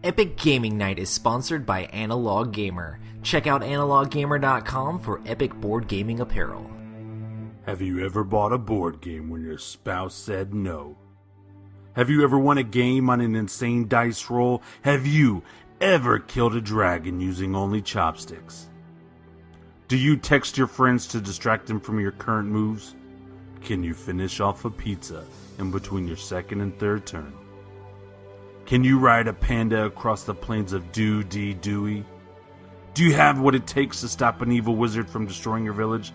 Epic Gaming Night is sponsored by Analog Gamer. Check out analoggamer.com for epic board gaming apparel. Have you ever bought a board game when your spouse said no? Have you ever won a game on an insane dice roll? Have you ever killed a dragon using only chopsticks? Do you text your friends to distract them from your current moves? Can you finish off a pizza in between your second and third turn? Can you ride a panda across the plains of Dewey? Do you have what it takes to stop an evil wizard from destroying your village?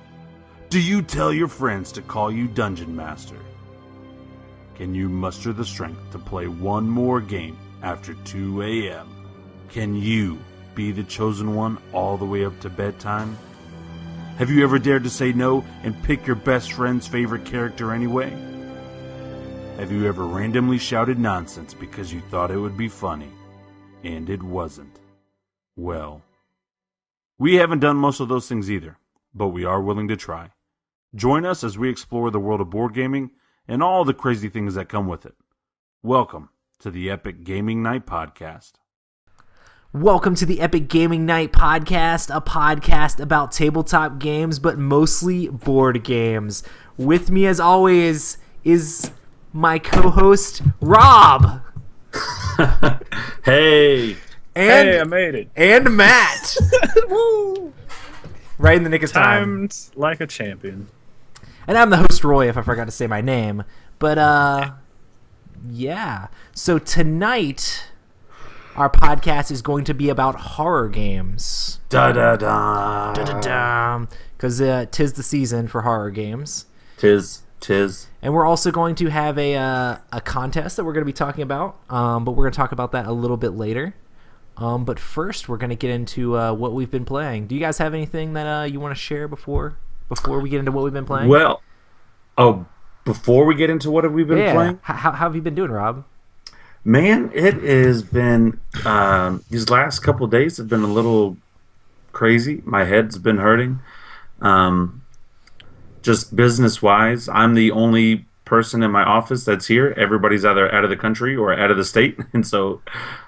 Do you tell your friends to call you Dungeon Master? Can you muster the strength to play one more game after 2 a.m.? Can you be the chosen one all the way up to bedtime? Have you ever dared to say no and pick your best friend's favorite character anyway? Have you ever randomly shouted nonsense because you thought it would be funny, and it wasn't? Well, we haven't done most of those things either, but we are willing to try. Join us as we explore the world of board gaming and all the crazy things that come with it. Welcome to the Epic Gaming Night Podcast. Welcome to the Epic Gaming Night Podcast, a podcast about tabletop games, but mostly board games. With me, as always, is my co-host, Rob. Hey, I made it. And Matt. Woo! Right in the nick of time. Timed like a champion. And I'm the host, Roy, if I forgot to say my name. But, yeah. So tonight, our podcast is going to be about horror games. Da-da-da. Da-da-da. Because tis the season for horror games. Tis. And we're also going to have a contest that we're going to be talking about, but we're going to talk about that a little bit later. But first, we're going to get into what we've been playing. Do you guys have anything that you want to share before we get into what we've been playing? Well, before we get into what have we been playing? How have you been doing, Rob? Man, it has been, these last couple of days have been a little crazy. My head's been hurting. Just business-wise, I'm the only person in my office that's here. Everybody's either out of the country or out of the state, and so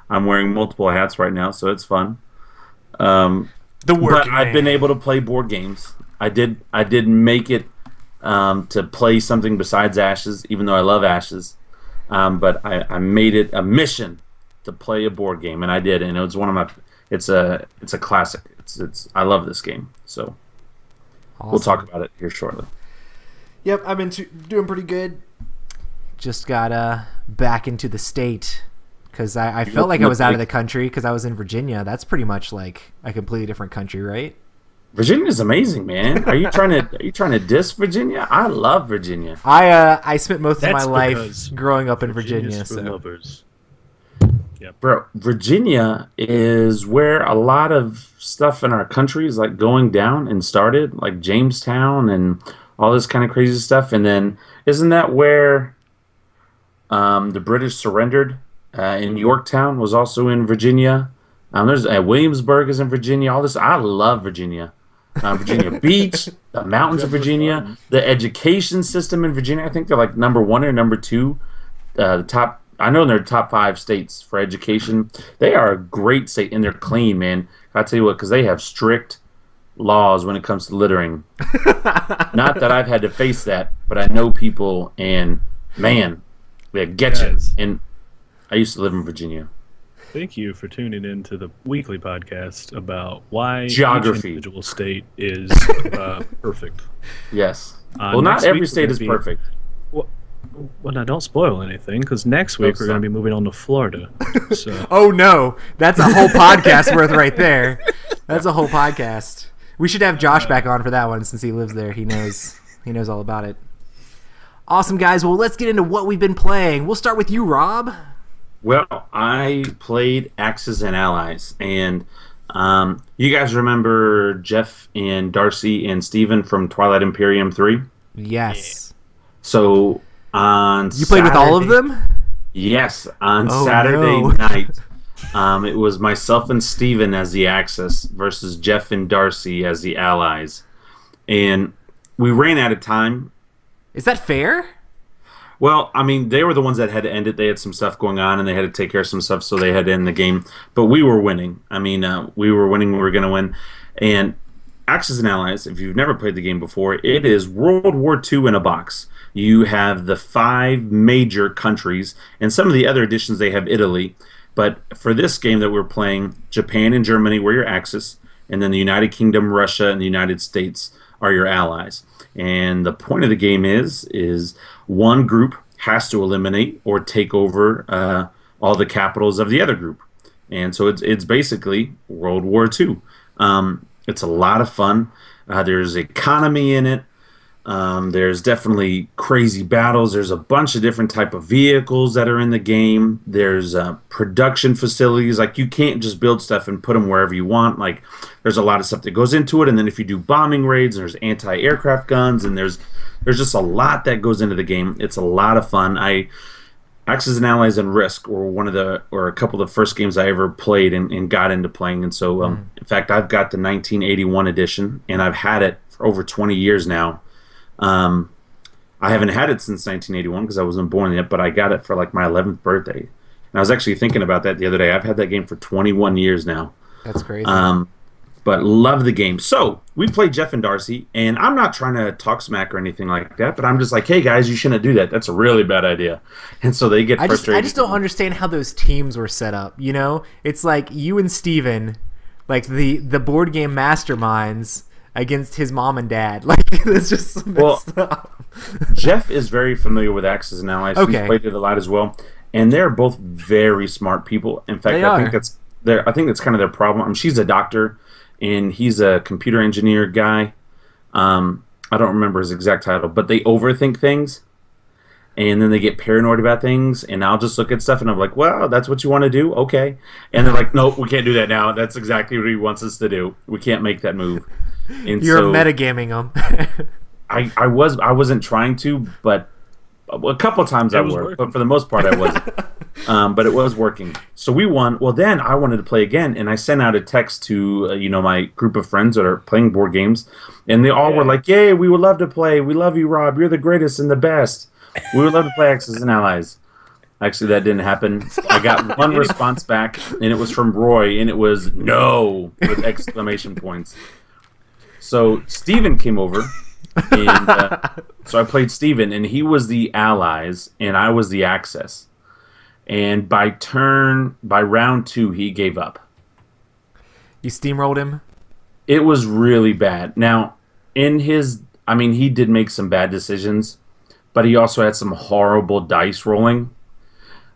I'm wearing multiple hats right now, so it's fun. But I've been able to play board games. I did make it to play something besides Ashes, even though I love Ashes. But I made it a mission to play a board game, and I did, and it was one of my. It's a classic. I love this game, so. Awesome. We'll talk about it here shortly. Yep, I've been doing pretty good. Just got back into the state because I felt like I was out of the country because I was in Virginia. That's pretty much like a completely different country, right? Virginia's amazing, man. Are you trying to diss Virginia? I love Virginia. I spent most of my life growing up in Virginia. For lovers. Yep. Bro, Virginia is where a lot of stuff in our country is like going down and started, like Jamestown and all this kind of crazy stuff. And then isn't that where the British surrendered? In Yorktown was also in Virginia. There's Williamsburg is in Virginia. All this, I love Virginia. Virginia Beach, the mountains of Virginia, the education system in Virginia. I think they're like number 1 or number 2, the top. I know they're top 5 states for education. They are a great state, and they're clean, man. I'll tell you what, because they have strict laws when it comes to littering. Not that I've had to face that, but I know people, and man, they get you. And I used to live in Virginia. Thank you for tuning in to the weekly podcast about why geography each individual state is perfect. Yes. Well, not every state is perfect. Well, now don't spoil anything, because next week we're going to be moving on to Florida. So. Oh no, that's a whole podcast worth right there. That's a whole podcast. We should have Josh back on for that one since he lives there. He knows all about it. Awesome, guys. Well, let's get into what we've been playing. We'll start with you, Rob. Well, I played Axis and Allies, and you guys remember Jeff and Darcy and Steven from Twilight Imperium 3? Yes. So on you played with all of them? Yes, on Saturday night. It was myself and Steven as the Axis versus Jeff and Darcy as the Allies. And we ran out of time. Is that fair? Well, I mean, they were the ones that had to end it. They had some stuff going on, and they had to take care of some stuff, so they had to end the game. But we were winning. I mean, we were winning. We were going to win. And Axis and Allies, if you've never played the game before, it is World War II in a box. You have the 5 major countries, and some of the other editions, they have Italy. But for this game that we're playing, Japan and Germany were your Axis, and then the United Kingdom, Russia, and the United States are your allies. And the point of the game is one group has to eliminate or take over all the capitals of the other group. And so it's basically World War II. It's a lot of fun. There's economy in it. There's definitely crazy battles. There's a bunch of different type of vehicles that are in the game. There's production facilities. Like, you can't just build stuff and put them wherever you want. Like, there's a lot of stuff that goes into it. And then if you do bombing raids, there's anti-aircraft guns, and there's just a lot that goes into the game. It's a lot of fun. Axis and Allies and Risk were a couple of the first games I ever played and got into playing. And so, in fact, I've got the 1981 edition, and I've had it for over 20 years now. I haven't had it since 1981 because I wasn't born yet, but I got it for like my 11th birthday. And I was actually thinking about that the other day. I've had that game for 21 years now. That's crazy. But love the game. So we played Jeff and Darcy, and I'm not trying to talk smack or anything like that, but I'm just like, hey guys, you shouldn't do that. That's a really bad idea. And so they get frustrated. I just don't understand how those teams were set up. You know, it's like you and Steven, like the board game masterminds, against his mom and dad. Like, it's just messed up. Jeff is very familiar with Axis and Allies. Okay. He's played it a lot as well. And they're both very smart people. In fact, I think that's kind of their problem. I mean, she's a doctor, and he's a computer engineer guy. I don't remember his exact title, but they overthink things, and then they get paranoid about things, and I'll just look at stuff, and I'm like, well, that's what you want to do? Okay. And they're like, nope, we can't do that now. That's exactly what he wants us to do. We can't make that move. And you're metagaming them. I wasn't trying to, but a couple times I was, but for the most part I wasn't. But it was working. So we won. Well, then I wanted to play again, and I sent out a text to my group of friends that are playing board games, and they all were like, "Yay, we would love to play. We love you, Rob. You're the greatest and the best. We would love to play Axis and Allies." Actually, that didn't happen. I got one response back, and it was from Roy, and it was "no" with exclamation points. So Steven came over, and so I played Steven, and he was the Allies, and I was the Axis. And by round 2, he gave up. You steamrolled him? It was really bad. Now, he did make some bad decisions, but he also had some horrible dice rolling.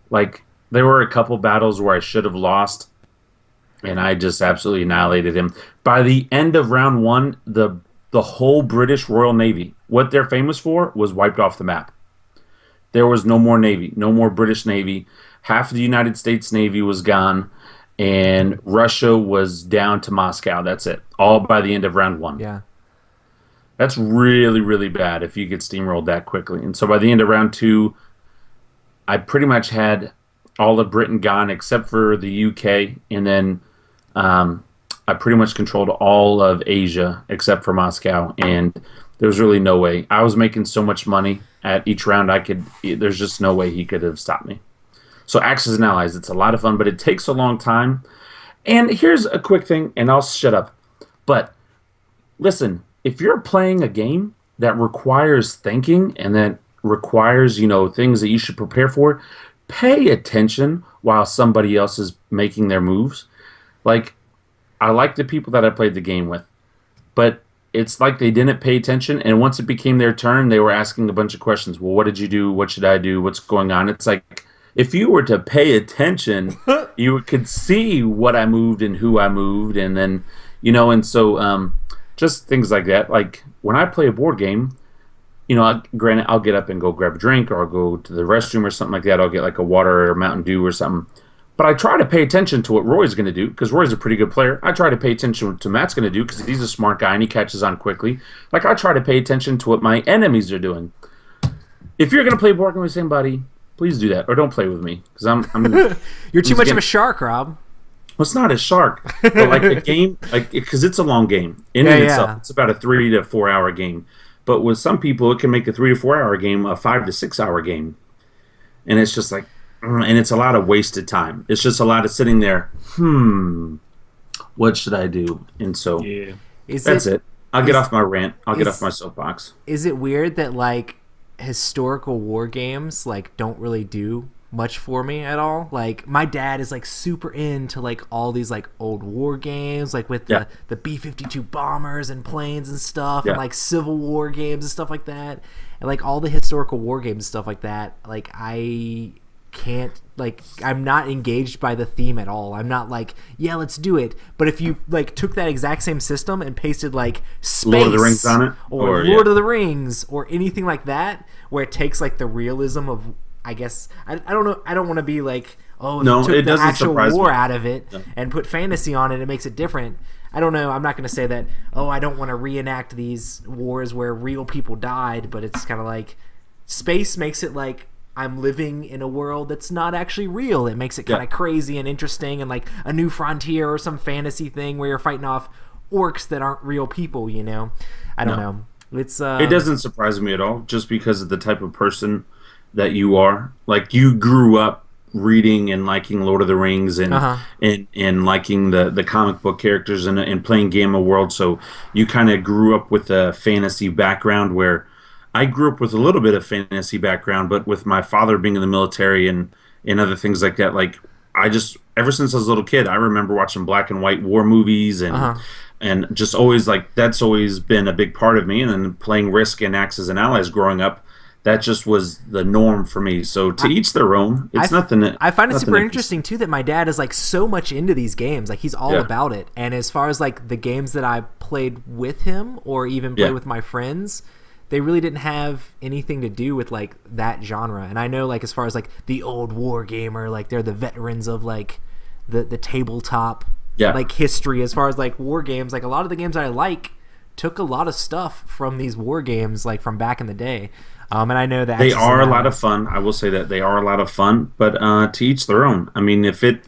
Like, there were a couple battles where I should have lost, and I just absolutely annihilated him. By the end of round 1, the whole British Royal Navy, what they're famous for, was wiped off the map. There was no more Navy, no more British Navy. Half of the United States Navy was gone, and Russia was down to Moscow. That's it. All by the end of round 1. Yeah. That's really, really bad if you get steamrolled that quickly. And so by the end of round 2, I pretty much had all of Britain gone except for the UK, and then I pretty much controlled all of Asia except for Moscow, and there was really no way. I was making so much money at each round, there's just no way he could have stopped me. So Axis and Allies, it's a lot of fun, but it takes a long time. And here's a quick thing, and I'll shut up. But listen, if you're playing a game that requires thinking and that requires, things that you should prepare for, pay attention while somebody else is making their moves. Like, I like the people that I played the game with, but it's like they didn't pay attention, and once it became their turn, they were asking a bunch of questions. Well, what did you do? What should I do? What's going on? It's like, if you were to pay attention, you could see what I moved and who I moved, and then, and so just things like that. Like, when I play a board game, granted, I'll get up and go grab a drink, or I'll go to the restroom or something like that. I'll get like a water or Mountain Dew or something. But I try to pay attention to what Roy's going to do, because Roy's a pretty good player. I try to pay attention to what Matt's going to do, because he's a smart guy and he catches on quickly. Like, I try to pay attention to what my enemies are doing. If you're going to play board game with somebody, please do that, or don't play with me, because I'm You're too much of a shark, Rob. Well, it's not a shark, but like a game, because it's a long game in itself. It's about a 3 to 4 hour game. But with some people, it can make a 3 to 4 hour game a 5 to 6 hour game, and it's just like, and it's a lot of wasted time. It's just a lot of sitting there. What should I do? And so that's it. I'll get off my rant. I'll get off my soapbox. Is it weird that like historical war games like don't really do much for me at all? Like my dad is like super into like all these like old war games, like with the B-52 bombers and planes and stuff, and like Civil War games and stuff like that, and like all the historical war games and stuff like that. Like I can't, like, I'm not engaged by the theme at all. I'm not like, yeah, let's do it. But if you like took that exact same system and pasted like space Lord of the Rings on it, or Lord of the Rings or anything like that, where it takes like the realism of, I guess, I don't know, I don't want to be like, oh, no, took the actual war out of it and put fantasy on it, it makes it different. I don't know. I'm not going to say that, oh, I don't want to reenact these wars where real people died, but it's kind of like space makes it like I'm living in a world that's not actually real. It makes it kind of crazy and interesting and like a new frontier or some fantasy thing where you're fighting off orcs that aren't real people, you know? I don't know. It's it doesn't surprise me at all, just because of the type of person that you are. Like, you grew up reading and liking Lord of the Rings and and liking the comic book characters and playing Game of World, so you kind of grew up with a fantasy background, where I grew up with a little bit of fantasy background, but with my father being in the military and other things like that, like, I just, ever since I was a little kid, I remember watching black and white war movies and just always, like, that's always been a big part of me. And then playing Risk and Axis and Allies growing up, that just was the norm for me. So to each their own. It's nothing. I find it super interesting too that my dad is like so much into these games. Like, he's all about it. And as far as like the games that I played with him or even played with my friends, they really didn't have anything to do with like that genre. And I know, like, as far as like the old war gamer, like they're the veterans of like the tabletop like history. As far as like war games, like a lot of the games I like took a lot of stuff from these war games, like from back in the day. And I know that they are a lot of fun. I will say that they are a lot of fun, but to each their own. I mean, if it,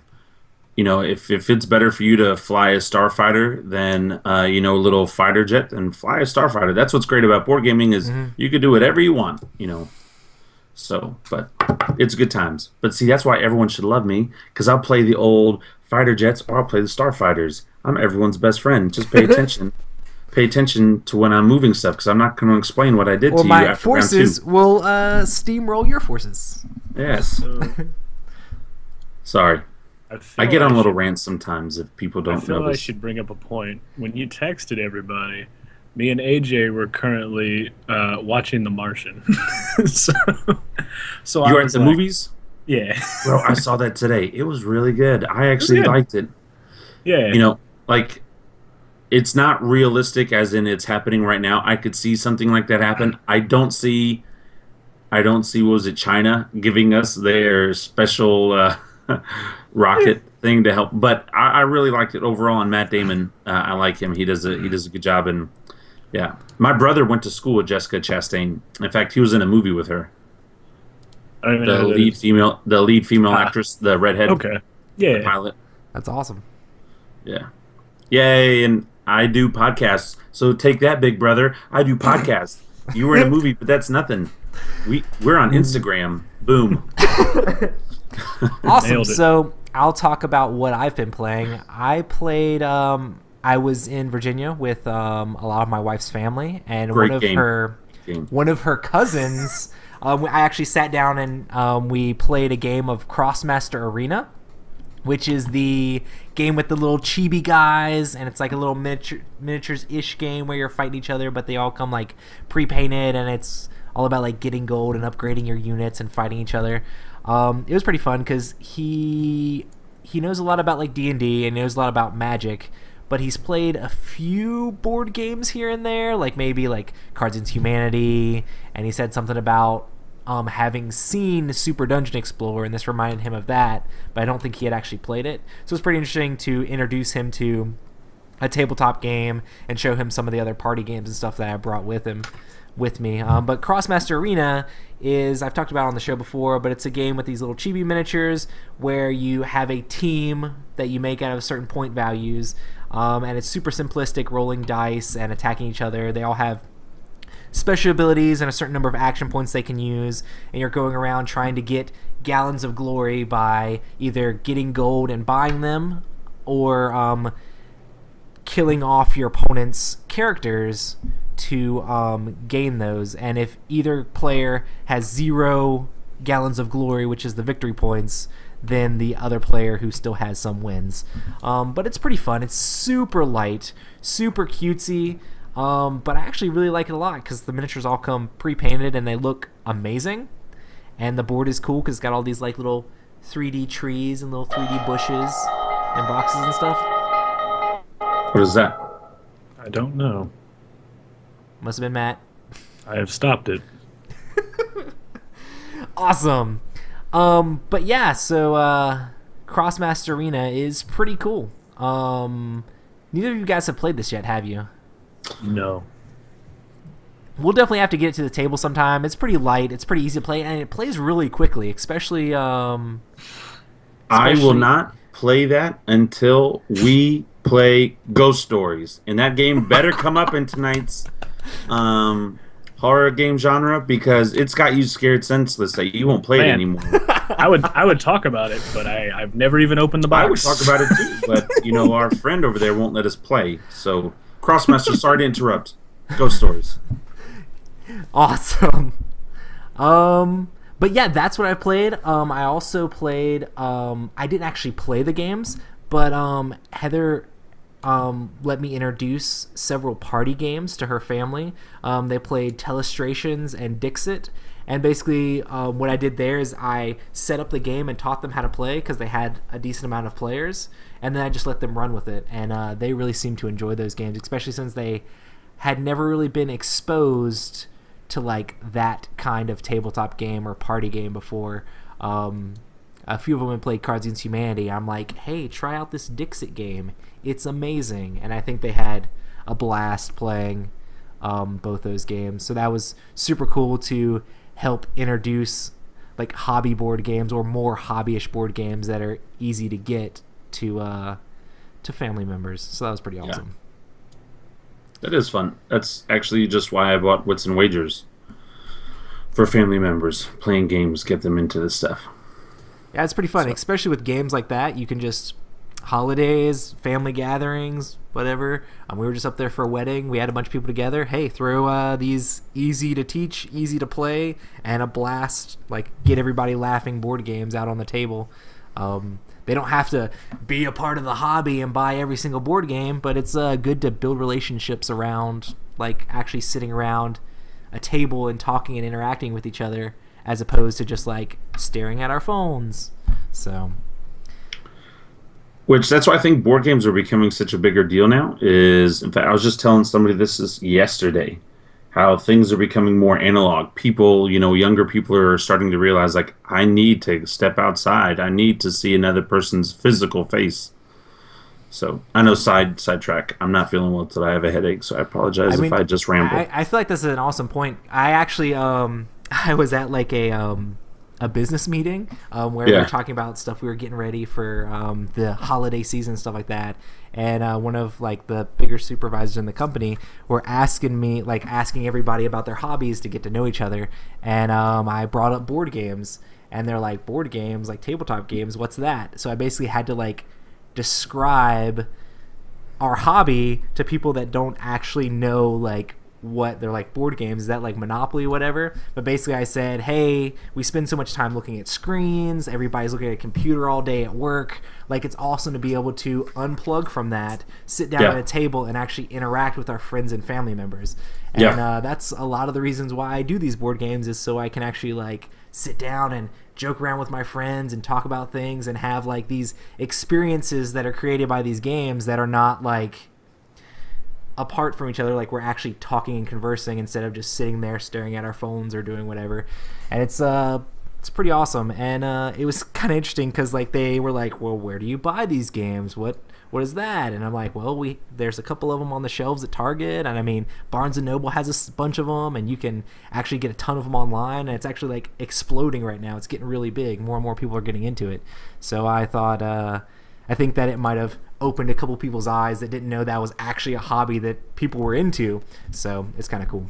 you know, if it's better for you to fly a starfighter than you know, a little fighter jet, then fly a starfighter. That's what's great about board gaming, is you could do whatever you want, you know. So, but it's good times. But see, that's why everyone should love me, because I'll play the old fighter jets or I'll play the starfighters. I'm everyone's best friend. Just pay attention. Pay attention to when I'm moving stuff, because I'm not going to explain what I did to you after forces round 2. will steamroll your forces. Yes. Sorry. I get on little rants sometimes if people don't know. I should bring up a point. When you texted everybody, me and AJ were currently watching The Martian. so you were at the movies? Yeah. Bro, I saw that today. It was really good. I actually liked it. Yeah. You know, like, it's not realistic as in it's happening right now. I could see something like that happen. I don't see, what was it, China giving us their special rocket thing to help. But I really liked it overall, and Matt Damon, I like him. He does a good job. And yeah, my brother went to school with Jessica Chastain. In fact, he was in a movie with her. I don't even know the lead female actress, the redhead. Okay. Yeah. The pilot. That's awesome. Yeah. Yay, and I do podcasts. So take that, big brother. I do podcasts. You were in a movie, but that's nothing. We're on Instagram. Boom. Awesome. So I'll talk about what I've been playing. I played. I was in Virginia with a lot of my wife's family, and one of her cousins. I actually sat down and we played a game of Crossmaster Arena, which is the game with the little chibi guys, and it's like a little miniatures-ish game where you're fighting each other, but they all come like pre-painted, and it's all about like getting gold and upgrading your units and fighting each other. It was pretty fun because he knows a lot about like D&D and knows a lot about Magic, but he's played a few board games here and there, like maybe like Cards Against Humanity, and he said something about having seen Super Dungeon Explorer, and this reminded him of that, but I don't think he had actually played it. So it's pretty interesting to introduce him to a tabletop game and show him some of the other party games and stuff that I brought with me. But Crossmaster Arena is, I've talked about it on the show before, but it's a game with these little chibi miniatures where you have a team that you make out of certain point values, and it's super simplistic, rolling dice and attacking each other. They all have special abilities and a certain number of action points they can use, and you're going around trying to get gallons of glory by either getting gold and buying them, or killing off your opponent's characters to gain those. And if either player has 0 gallons of glory, which is the victory points, then the other player who still has some wins. But it's pretty fun. It's super light, super cutesy, but I actually really like it a lot because the miniatures all come pre-painted and they look amazing. And the board is cool because it's got all these like little 3D trees and little 3D bushes and boxes and stuff. What is that? I don't know. Must have been Matt. I have stopped it. Awesome. But yeah, so Crossmaster Arena is pretty cool. Neither of you guys have played this yet, have you? No. We'll definitely have to get it to the table sometime. It's pretty light. It's pretty easy to play, and it plays really quickly, especially I will not play that until we play Ghost Stories. And that game better come up in tonight's horror game genre, because it's got you scared senseless that you won't play it anymore. I would talk about it, but I've never even opened the box. I would talk about it too, but our friend over there won't let us play. So, Crossmaster, sorry to interrupt. Ghost Stories. Awesome. But yeah, that's what I played. I also played. I didn't actually play the games, but Heather let me introduce several party games to her family. They played Telestrations and Dixit. And basically, what I did there is I set up the game and taught them how to play because they had a decent amount of players. And then I just let them run with it. And they really seemed to enjoy those games, especially since they had never really been exposed to like that kind of tabletop game or party game before. A few of them had played Cards Against Humanity. I'm like, hey, try out this Dixit game. It's amazing. And I think they had a blast playing both those games. So that was super cool to help introduce like hobby board games or more hobbyish board games that are easy to get to family members. So that was pretty awesome. That is fun. That's actually just why I bought Wits and Wagers, for family members. Playing games, get them into this stuff. Yeah, it's pretty fun, especially with games like that. You can just holidays, family gatherings, whatever. We were just up there for a wedding. We had a bunch of people together. Hey, throw these easy to teach, easy to play, and a blast, like get everybody laughing board games out on the table. They don't have to be a part of the hobby and buy every single board game, but it's good to build relationships around like actually sitting around a table and talking and interacting with each other, as opposed to just like staring at our phones. So, which that's why I think board games are becoming such a bigger deal now. Is, in fact, I was just telling somebody this is yesterday, how things are becoming more analog. People, younger people are starting to realize, like, I need to step outside. I need to see another person's physical face. So, I know sidetrack. I'm not feeling well today. I have a headache, so I apologize if I just ramble. I feel like this is an awesome point. I actually, I was at like a business meeting where we were talking about stuff we were getting ready for the holiday season, stuff like that. And one of like the bigger supervisors in the company were asking everybody about their hobbies to get to know each other. And I brought up board games, and they're like, board games, like tabletop games, what's that? So I basically had to like describe our hobby to people that don't actually know like what they're like. Board games, is that like Monopoly, whatever? But basically I said, hey, we spend so much time looking at screens, everybody's looking at a computer all day at work, like it's awesome to be able to unplug from that, sit down at a table and actually interact with our friends and family members. And that's a lot of the reasons why I do these board games, is so I can actually like sit down and joke around with my friends and talk about things and have like these experiences that are created by these games that are not like apart from each other, like we're actually talking and conversing instead of just sitting there staring at our phones or doing whatever. And it's pretty awesome. And it was kind of interesting because like they were like, well, where do you buy these games? What is that? And I'm like, well, there's a couple of them on the shelves at Target, and I mean Barnes and Noble has a bunch of them, and you can actually get a ton of them online, and it's actually like exploding right now. It's getting really big. More and more people are getting into it. So I thought I think that it might have opened a couple people's eyes that didn't know that was actually a hobby that people were into. So it's kind of cool.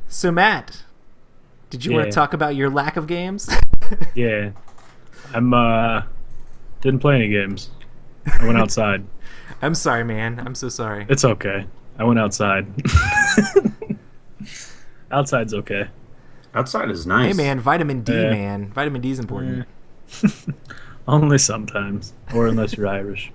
So Matt, did you want to talk about your lack of games? Yeah. Didn't play any games. I went outside. I'm sorry, man. I'm so sorry. It's okay. I went outside. Outside's okay. Outside is nice. Hey, man, vitamin D, man. Vitamin D is important. Only sometimes, or unless you're Irish.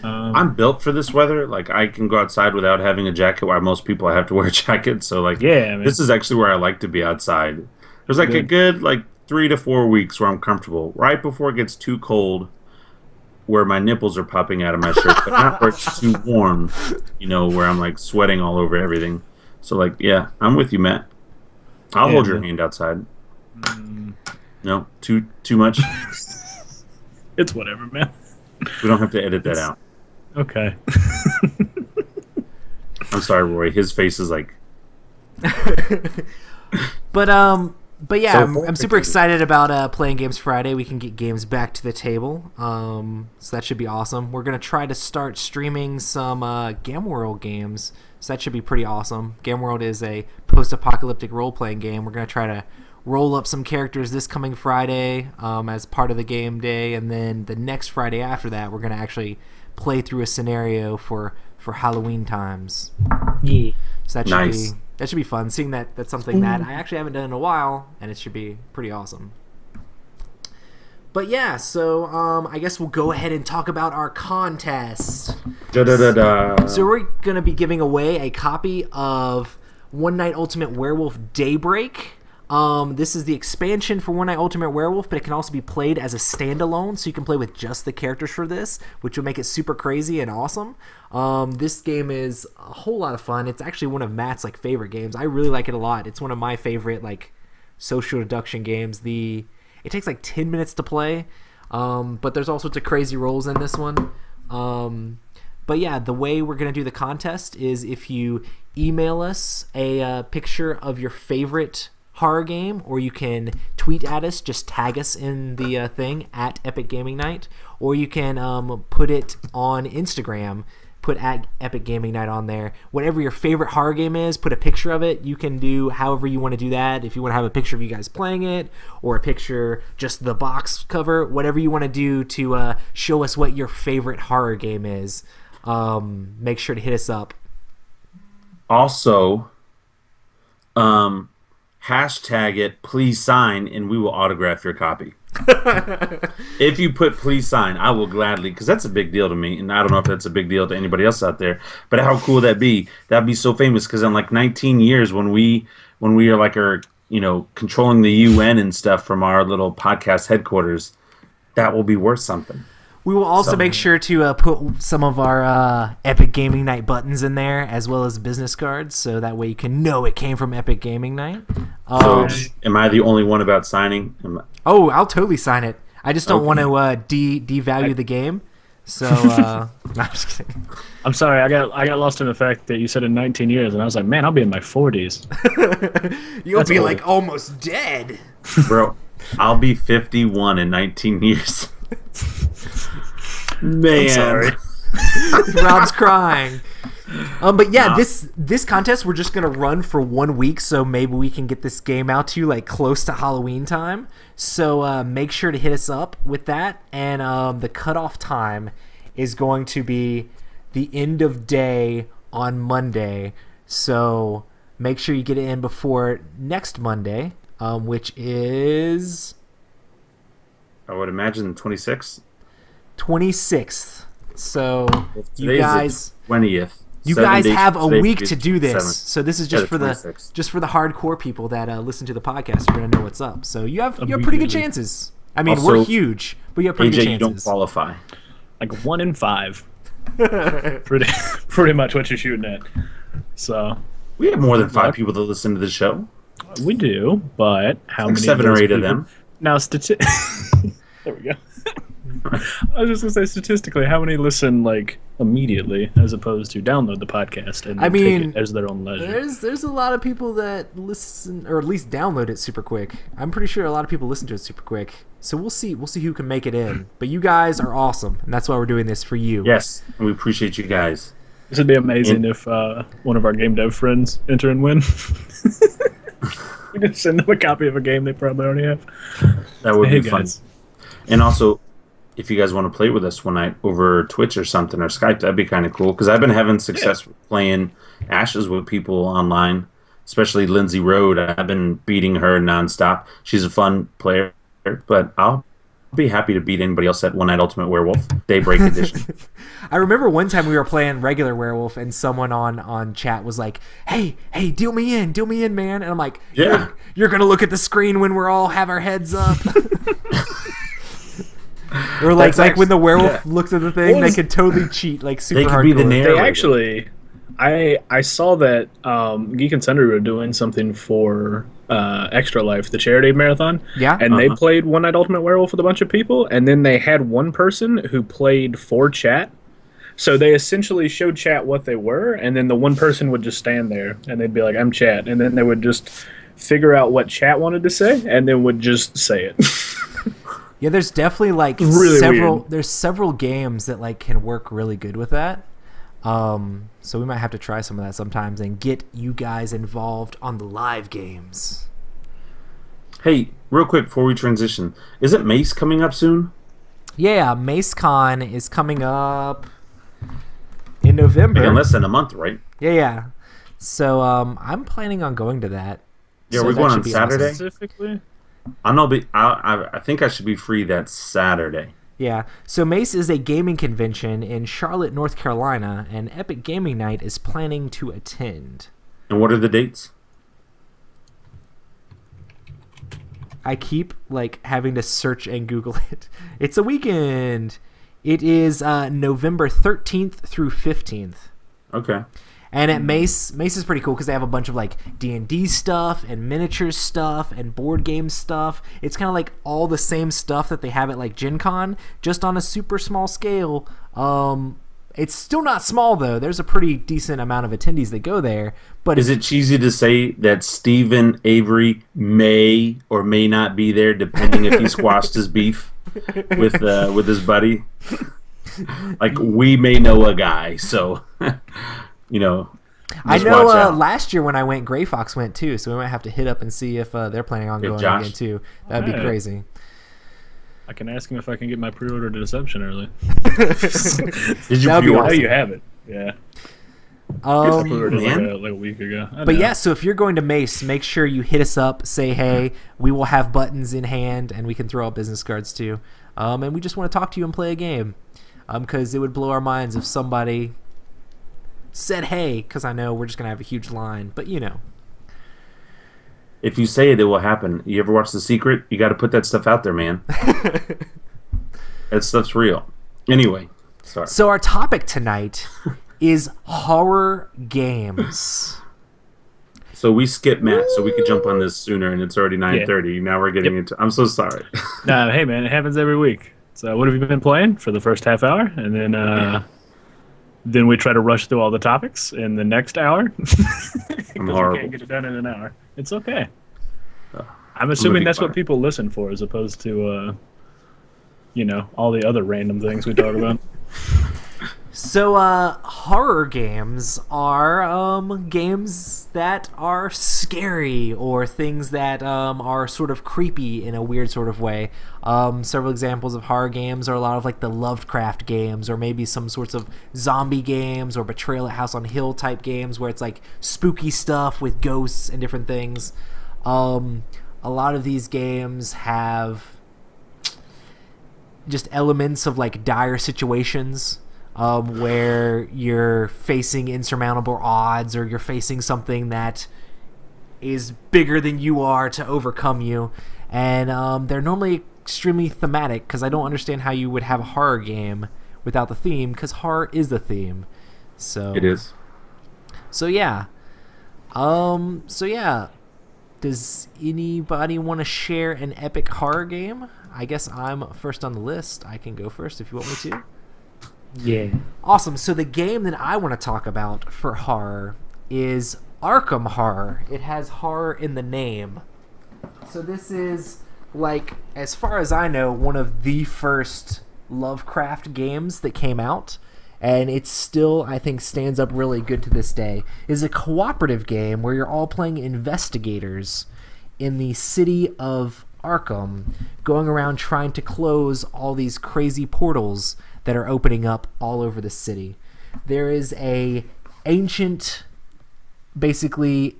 I'm built for this weather. Like, I can go outside without having a jacket, while most people I have to wear a jacket. So, like, this is actually where I like to be outside. There's, like, a good, 3 to 4 weeks where I'm comfortable. Right before it gets too cold, where my nipples are popping out of my shirt, but not where it's too warm, where I'm, like, sweating all over everything. So, like, yeah, I'm with you, Matt. I'll hold your hand outside. No, too much? It's whatever, man. We don't have to edit that out. Okay. I'm sorry, Roy. His face is like... But yeah, I'm super excited about playing Games Friday. We can get games back to the table, so that should be awesome. We're going to try to start streaming some Gamworld games, so that should be pretty awesome. Gamworld is a post-apocalyptic role-playing game. We're going to try to roll up some characters this coming Friday as part of the game day, and then the next Friday after that, we're going to actually play through a scenario for Halloween times. Yeah. So that should be fun. Seeing that's something that I actually haven't done in a while, and it should be pretty awesome. But yeah, so I guess we'll go ahead and talk about our contest. So we're going to be giving away a copy of One Night Ultimate Werewolf Daybreak. This is the expansion for One Night Ultimate Werewolf, but it can also be played as a standalone, so you can play with just the characters for this, which will make it super crazy and awesome. This game is a whole lot of fun. It's actually one of Matt's favorite games. I really like it a lot. It's one of my favorite social deduction games. It takes 10 minutes to play, but there's all sorts of crazy rolls in this one. But yeah, the way we're going to do the contest is if you email us a picture of your favorite horror game, or you can tweet at us, just tag us in the thing at Epic Gaming Night, or you can put it on Instagram, put at Epic Gaming Night on there. Whatever your favorite horror game is, put a picture of it. You can do however you want to do that. If you want to have a picture of you guys playing it, or a picture just the box cover, whatever you want to do to show us what your favorite horror game is, make sure to hit us up. Also, hashtag it, please sign, and we will autograph your copy. If you put please sign, I will gladly, because that's a big deal to me, and I don't know if that's a big deal to anybody else out there, but how cool would that be? That'd be so famous, because in 19 years, when we are controlling the UN and stuff from our little podcast headquarters, that will be worth something. We will also make sure to put some of our Epic Gaming Night buttons in there, as well as business cards, so that way you can know it came from Epic Gaming Night. So, am I the only one about signing? Oh, I'll totally sign it. I just don't want to devalue the game. So, no, I'm just kidding. I'm sorry, I got lost in the fact that you said in 19 years, and I was like, man, I'll be in my 40s. You'll be almost dead. Bro, I'll be 51 in 19 years. Man, I'm sorry. Rob's crying. But yeah, this contest we're just gonna run for 1 week, so maybe we can get this game out to you close to Halloween time. So make sure to hit us up with that, and the cutoff time is going to be the end of day on Monday. So make sure you get it in before next Monday, which is, I would imagine, 26th. 26th. So you guys, 20th. You guys have a week to do this. 7th. So this is just for the hardcore people that listen to the podcast. You're gonna know what's up. So you have pretty good chances. I mean, also, we're huge, but you have pretty good chances. You don't qualify. 1 in 5. pretty much what you're shooting at. So we have more than 5 people that listen to the show. We do, but how many? 7 or 8 of them. Now, there we go. I was just gonna say, statistically, how many listen immediately as opposed to download the podcast and take it as their own leisure? There's a lot of people that listen, or at least download it super quick. I'm pretty sure a lot of people listen to it super quick. So we'll see who can make it in. But you guys are awesome, and that's why we're doing this for you. Yes, and we appreciate you guys. This would be amazing if one of our game dev friends enter and win. We just send them a copy of a game they probably already have. That would Hey, be fun. guys. And also, if you guys want to play with us one night over Twitch or something or Skype, that'd be kind of cool. Because I've been having success playing Ashes with people online, especially Lindsay Road. I've been beating her nonstop. She's a fun player, but I'll be happy to beat anybody else at One Night Ultimate Werewolf Daybreak Edition. I remember one time we were playing regular Werewolf and someone on chat was like, hey, deal me in, man. And I'm like, Yeah. you're going to look at the screen when we're all have our heads up. Or like when the werewolf looks at the thing, they can totally cheat like super They could hardcore. be the narrator. They actually, I saw that Geek and Sundry were doing something for Extra Life, the charity marathon. Yeah. And they played One Night Ultimate Werewolf with a bunch of people, and then they had one person who played for chat. So they essentially showed chat what they were, and then the one person would just stand there, and they'd be like, I'm chat. And then they would just figure out what chat wanted to say, and then would just say it. Yeah, there's definitely like Really weird. there's several games that like can work really good with that. So we might have to try some of that sometimes and get you guys involved on the live games. Hey, real quick before we transition, isn't Mace coming up soon? Yeah, MaceCon is coming up in November. Like in less than a month, right? Yeah. So I'm planning on going to that. Yeah, So we're that going should on be Saturday. awesome. Specifically? I think I should be free that Saturday. Yeah. So Mace is a gaming convention in Charlotte, North Carolina, and Epic Gaming Night is planning to attend. And what are the dates? I keep like having to search and Google it. It's a weekend. It is November 13th through 15th. Okay. And at Mace is pretty cool because they have a bunch of like D&D stuff and miniatures stuff and board game stuff. It's kind of like all the same stuff that they have at like Gen Con, just on a super small scale. It's still not small though. There's a pretty decent amount of attendees that go there. But Is it cheesy to say that Stephen Avery may or may not be there, depending if he squashed his beef with his buddy? Like, we may know a guy, so you know. I just know watch out. last year when I went, Gray Fox went too, so we might have to hit up and see if they're planning on going Josh? again too. That'd be Alright. crazy. I can ask him if I can get my pre-order to Deception early. Did you That'd be pre-order? Oh, awesome. you have it. Yeah. I pre-ordered man. like a week ago. I But know. yeah, so if you're going to Mace, make sure you hit us up, say hey. We will have buttons in hand, and we can throw out business cards too. And we just want to talk to you and play a game. Because it would blow our minds if somebody said hey, because I know we're just going to have a huge line. But you know. If you say it, it will happen. You ever watch The Secret? You got to put that stuff out there, man. That stuff's real. Anyway, sorry. So our topic tonight is horror games. So we skipped Matt, so we could jump on this sooner, and it's already 9:30. Now we're getting into. I'm so sorry. Nah, hey man, it happens every week. So what have you been playing for the first half hour, and then we try to rush through all the topics in the next hour. I'm We horrible. can't get it done in an hour. It's okay. I'm assuming looking that's fire. what people listen for, as opposed to all the other random things we talk about. So horror games are games that are scary or things that are sort of creepy in a weird sort of way. Several examples of horror games are a lot of like the Lovecraft games, or maybe some sorts of zombie games, or Betrayal at House on Hill type games where it's like spooky stuff with ghosts and different things. A lot of these games have just elements of like dire situations. Where you're facing insurmountable odds, or you're facing something that is bigger than you are to overcome you. And they're normally extremely thematic, because I don't understand how you would have a horror game without the theme, because horror is the theme. So It is. So yeah. Does anybody want to share an epic horror game? I guess I'm first on the list. I can go first if you want me to. Yeah. Awesome. So the game that I want to talk about for horror is Arkham Horror. It has horror in the name. So this is, like, as far as I know, one of the first Lovecraft games that came out. and it still, I think, stands up really good to this day, is a cooperative game where you're all playing investigators in the city of Arkham, going around trying to close all these crazy portals that are opening up all over the city. There is a ancient, basically,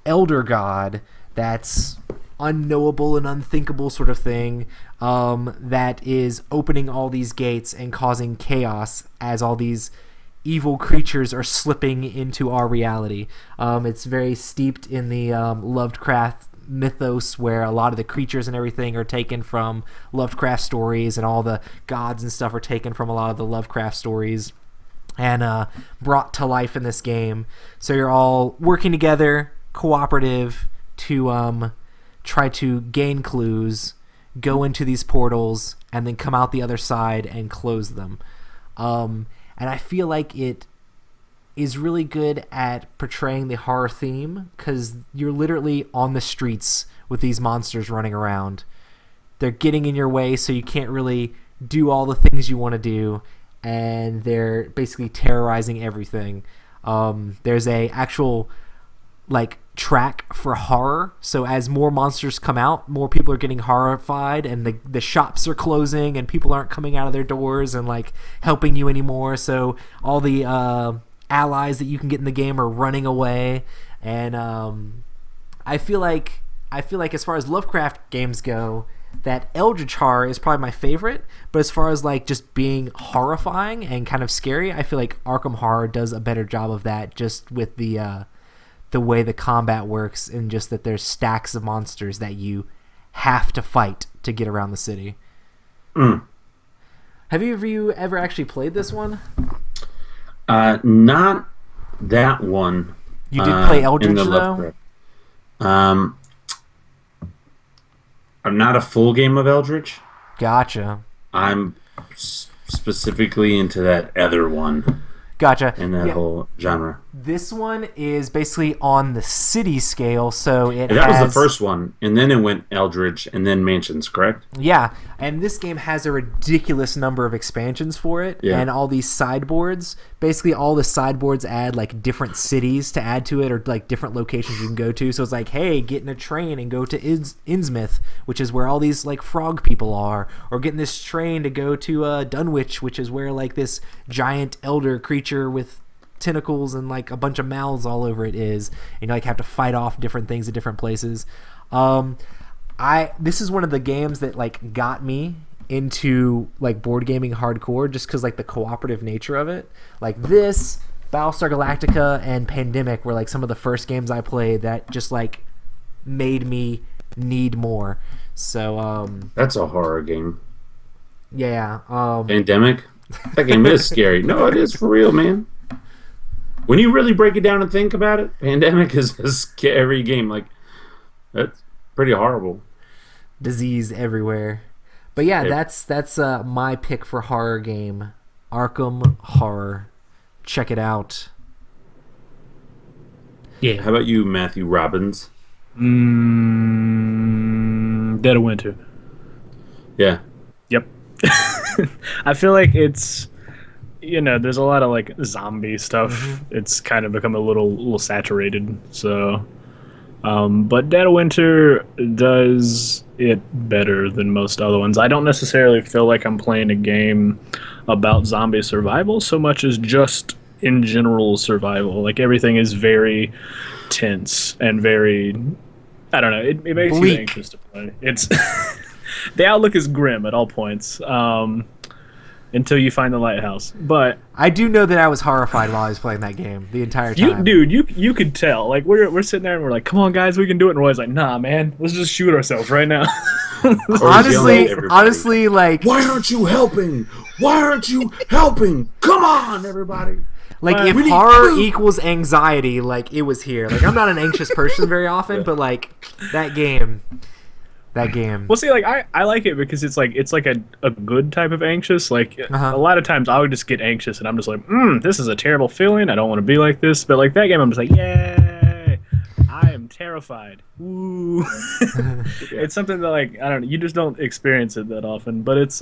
elder god that's unknowable and unthinkable sort of thing, that is opening all these gates and causing chaos as all these evil creatures are slipping into our reality. It's very steeped in the Lovecraft mythos, where a lot of the creatures and everything are taken from Lovecraft stories, and all the gods and stuff are taken from a lot of the Lovecraft stories and brought to life in this game. So you're all working together, cooperative, to try to gain clues, go into these portals, and then come out the other side and close them. And I feel like it is really good at portraying the horror theme, because you're literally on the streets with these monsters running around. They're getting in your way, so you can't really do all the things you want to do, and they're basically terrorizing everything. There's a actual track for horror, so as more monsters come out, more people are getting horrified, and the shops are closing, and people aren't coming out of their doors and helping you anymore, so all the allies that you can get in the game are running away. And I feel like as far as Lovecraft games go, that Eldritch horror is probably my favorite, but as far as just being horrifying and kind of scary, I feel like Arkham Horror does a better job of that, just with the way the combat works, and just that there's stacks of monsters that you have to fight to get around the city. Have you ever actually played this one? Not that one. You did play Eldritch, though? I'm not a full game of Eldritch. Gotcha. I'm specifically into that other one. Gotcha. In that whole genre. This one is basically on the city scale, so that was the first one, and then it went Eldritch, and then Mansions, correct? Yeah, and this game has a ridiculous number of expansions for it, and all these sideboards. Basically, all the sideboards add different cities to add to it, or different locations you can go to. So it's hey, get in a train and go to Innsmouth, which is where all these frog people are, or get in this train to go to Dunwich, which is where this giant elder creature with tentacles and a bunch of mouths all over it is, and you have to fight off different things at different places. This is one of the games that got me into board gaming hardcore, just because the cooperative nature of it. This, Battlestar Galactica, and Pandemic were some of the first games I played that just made me need more. So that's a horror game. Yeah. Pandemic. That game is scary. No, it is for real, man. When you really break it down and think about it, Pandemic is a scary game. That's pretty horrible. Disease everywhere. But yeah, that's my pick for horror game. Arkham Horror. Check it out. Yeah. How about you, Matthew Robbins? Dead of Winter. Yeah. Yep. I feel like it's, there's a lot of zombie stuff. Mm-hmm. It's kind of become a little saturated. So, but Dead of Winter does it better than most other ones. I don't necessarily feel like I'm playing a game about zombie survival so much as just in general survival. Everything is very tense and very, I don't know, it makes you anxious to play. It's the outlook is grim at all points, until you find the lighthouse. But I do know that I was horrified while I was playing that game the entire time. You could tell. We're sitting there and we're come on, guys, we can do it. And Roy's nah, man, let's just shoot ourselves right now. honestly, why aren't you helping? Why aren't you helping? Come on, everybody. If horror equals anxiety, it was here. I'm not an anxious person very often, but that game. Well, see, I like it because it's a good type of anxious. A lot of times I would just get anxious and I'm just this is a terrible feeling. I don't want to be like this. But that game, I'm just yay! I am terrified. Woo! It's something that I don't know. You just don't experience it that often. But it's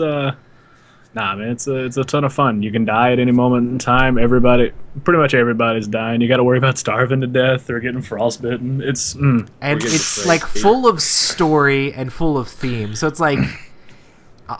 Nah, man, it's a ton of fun. You can die at any moment in time. Pretty much everybody's dying. You got to worry about starving to death or getting frostbitten. And getting it's betrayed. like full of story and full of theme. So it's like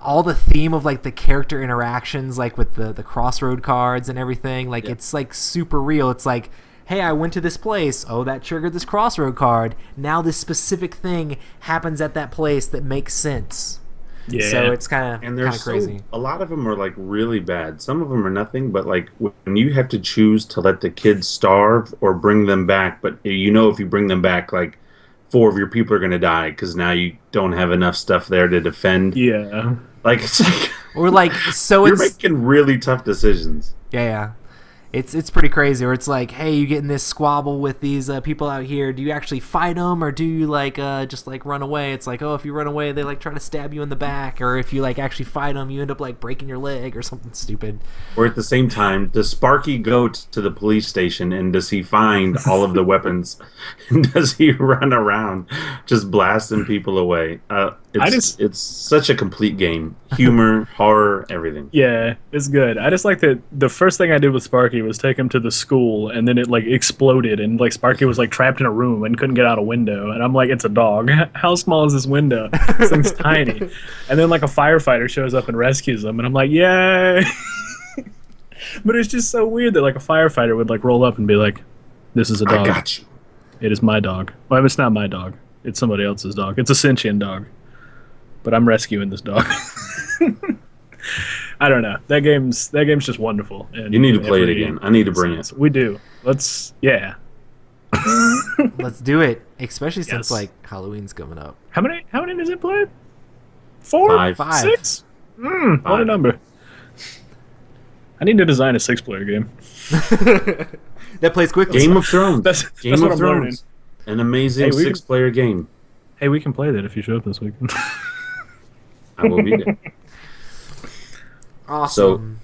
all the theme of like the character interactions, like with the crossroad cards and everything. Like it's like super real. It's like, hey, I went to this place. Oh, that triggered this crossroad card. Now this specific thing happens at that place that makes sense. Yeah. So it's kind And of there's crazy. a lot of them are like really bad. Some of them are nothing, but like when you have to choose to let the kids starve or bring them back, but you know if you bring them back, like 4 of your people are going to die because now you don't have enough stuff there to defend. Yeah. Like it's like Or like, so you're it's making really tough decisions. yeah. It's pretty crazy. Or it's like, hey, you get in this squabble with these people out here. Do you actually fight them, or do you like just like run away? It's like, oh, if you run away, they like try to stab you in the back, or if you like actually fight them, you end up like breaking your leg or something stupid. Or at the same time, does Sparky go to the police station and does he find all of the weapons? And does he run around just blasting people away? It's such a complete game. Humor, horror, everything. Yeah, it's good. I just like that the first thing I did with Sparky was take him to the school, and then it like exploded, and like Sparky was like trapped in a room and couldn't get out a window. And I'm like, it's a dog. How small is this window? This thing's tiny. And then like a firefighter shows up and rescues him, and I'm like, yay! But it's just so weird that like a firefighter would like roll up and be like, "This is a dog. I got you. It is my dog. Well, it's not my dog. It's somebody else's dog. It's a sentient dog. But I'm rescuing this dog." I don't know. That game's just wonderful. You need to play it again. I need to bring it. We do. Let's Let's do it, especially since Yes. like Halloween's coming up. How many does it play? 4? 5. 5. 6? What a 5. number. I need to design a 6-player game. That plays quickly. Game of Thrones. That's Game what of I'm learning. Thrones. An amazing Hey, we can- 6-player game. Hey, we can play that if you show up this weekend. I will be there. Awesome.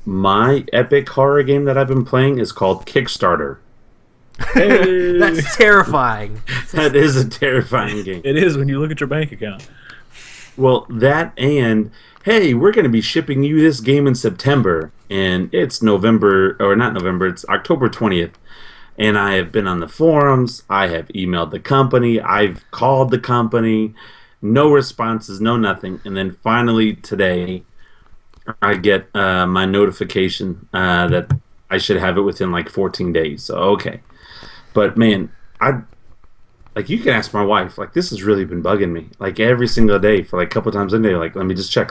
My epic horror game that I've been playing is called Kickstarter. Hey. That's terrifying. That is a terrifying game. It is when you look at your bank account. Well, that and hey, we're going to be shipping you this game in September, and it's November, or not November, it's October 20th. And I have been on the forums, I have emailed the company, I've called the company, no responses, no nothing. And then finally today, I get my notification that I should have it within like 14 days. So, okay. But man, you can ask my wife, like, this has really been bugging me. Like, every single day for like a couple times a day, like, let me just check.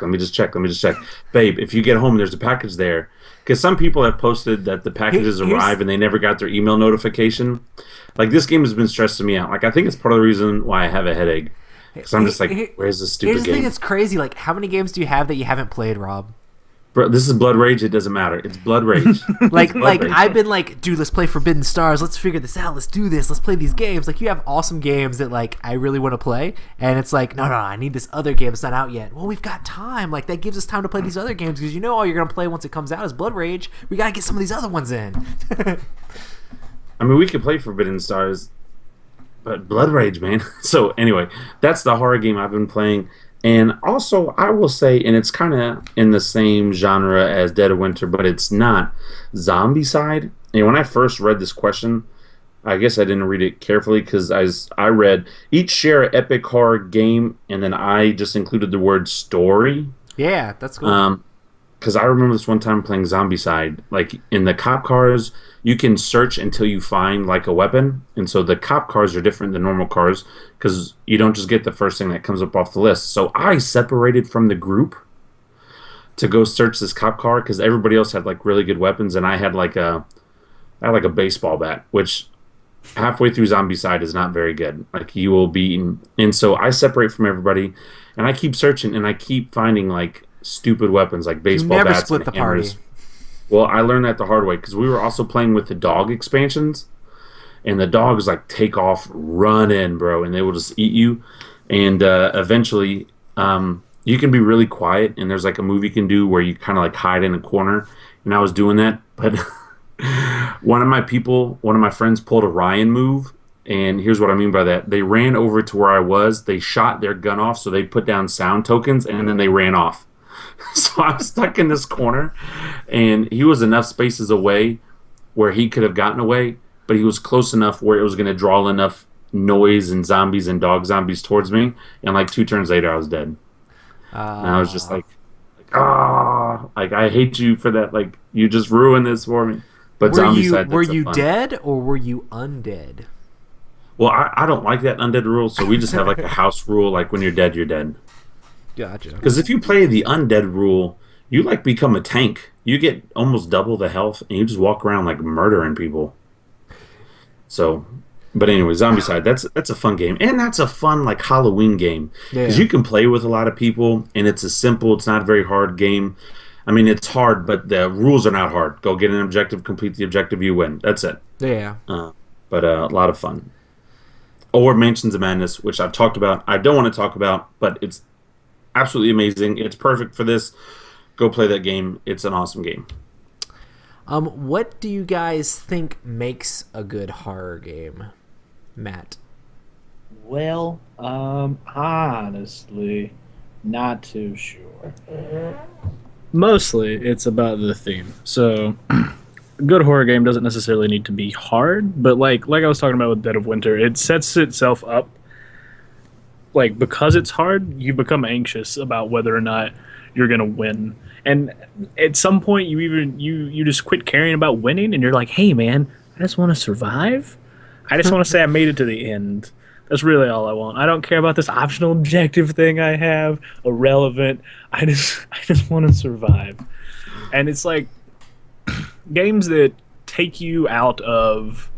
Babe, if you get home and there's a package there. Because some people have posted that the packages arrive and they never got their email notification. Like, this game has been stressing me out. Like, I think it's part of the reason why I have a headache. Because I'm just like, where's this stupid Here's the thing game? that's crazy. Like, how many games do you have that you haven't played, Rob? Bro, this is Blood Rage. It doesn't matter. It's Blood Rage. Like, Blood Rage. I've been like, dude, let's play Forbidden Stars. Let's figure this out. Let's do this. Let's play these games. Like, you have awesome games that like I really want to play, and it's like, no, I need this other game. It's not out yet. Well, we've got time. Like, that gives us time to play these other games because you know all you're gonna play once it comes out is Blood Rage. We gotta get some of these other ones in. I mean, we could play Forbidden Stars, but Blood Rage, man. So anyway, that's the horror game I've been playing. And also, I will say, and it's kind of in the same genre as Dead of Winter, but it's not, Zombicide. And when I first read this question, I guess I didn't read it carefully because I read, each share an epic horror game, and then I just included the word story. Yeah, that's cool. Because I remember this one time playing Zombicide. Like, in the cop cars, you can search until you find, like, a weapon. And so the cop cars are different than normal cars because you don't just get the first thing that comes up off the list. So I separated from the group to go search this cop car because everybody else had, like, really good weapons. And I had, like, a baseball bat, which halfway through Zombicide is not very good. Like, you will be... And so I separate from everybody, and I keep searching, and I keep finding, like, stupid weapons like baseball never bats split and the hammers. party. Well, I learned that the hard way because we were also playing with the dog expansions, and the dogs like take off, run in, bro, and they will just eat you. And eventually, you can be really quiet, and there's like a move you can do where you kind of like hide in a corner. And I was doing that, but one of my friends pulled a Ryan move. And here's what I mean by that. They ran over to where I was. They shot their gun off, so they put down sound tokens, and then they ran off. So I was stuck in this corner, and he was enough spaces away where he could have gotten away, but he was close enough where it was going to draw enough noise and zombies and dog zombies towards me. And like 2 turns later, I was dead. And I was just like, like I hate you for that. Like you just ruined this for me. But were you dead or were you undead? Well, I don't like that undead rule, so we just have like a house rule. Like when you're dead, you're dead. Gotcha. Because if you play the undead rule, you like become a tank. You get almost double the health, and you just walk around like murdering people. So, but anyway, Zombicide, that's a fun game, and that's a fun like Halloween game because you can play with a lot of people, and it's it's not a very hard game. I mean, it's hard, but the rules are not hard. Go get an objective, complete the objective, you win. That's it. Yeah. But a lot of fun. Or Mansions of Madness, which I've talked about. I don't want to talk about, but it's absolutely amazing. It's perfect for this. Go play that game. It's an awesome game. What do you guys think makes a good horror game, Matt? Well, honestly, not too sure. Mostly, it's about the theme. So, a good horror game doesn't necessarily need to be hard, but like I was talking about with Dead of Winter, it sets itself up. Like, because it's hard, you become anxious about whether or not you're gonna win. And at some point, you just quit caring about winning, and you're like, hey man, I just want to survive. I just want to say I made it to the end. That's really all I want. I don't care about this optional objective thing I have, irrelevant. I just want to survive. And it's like games that take you out of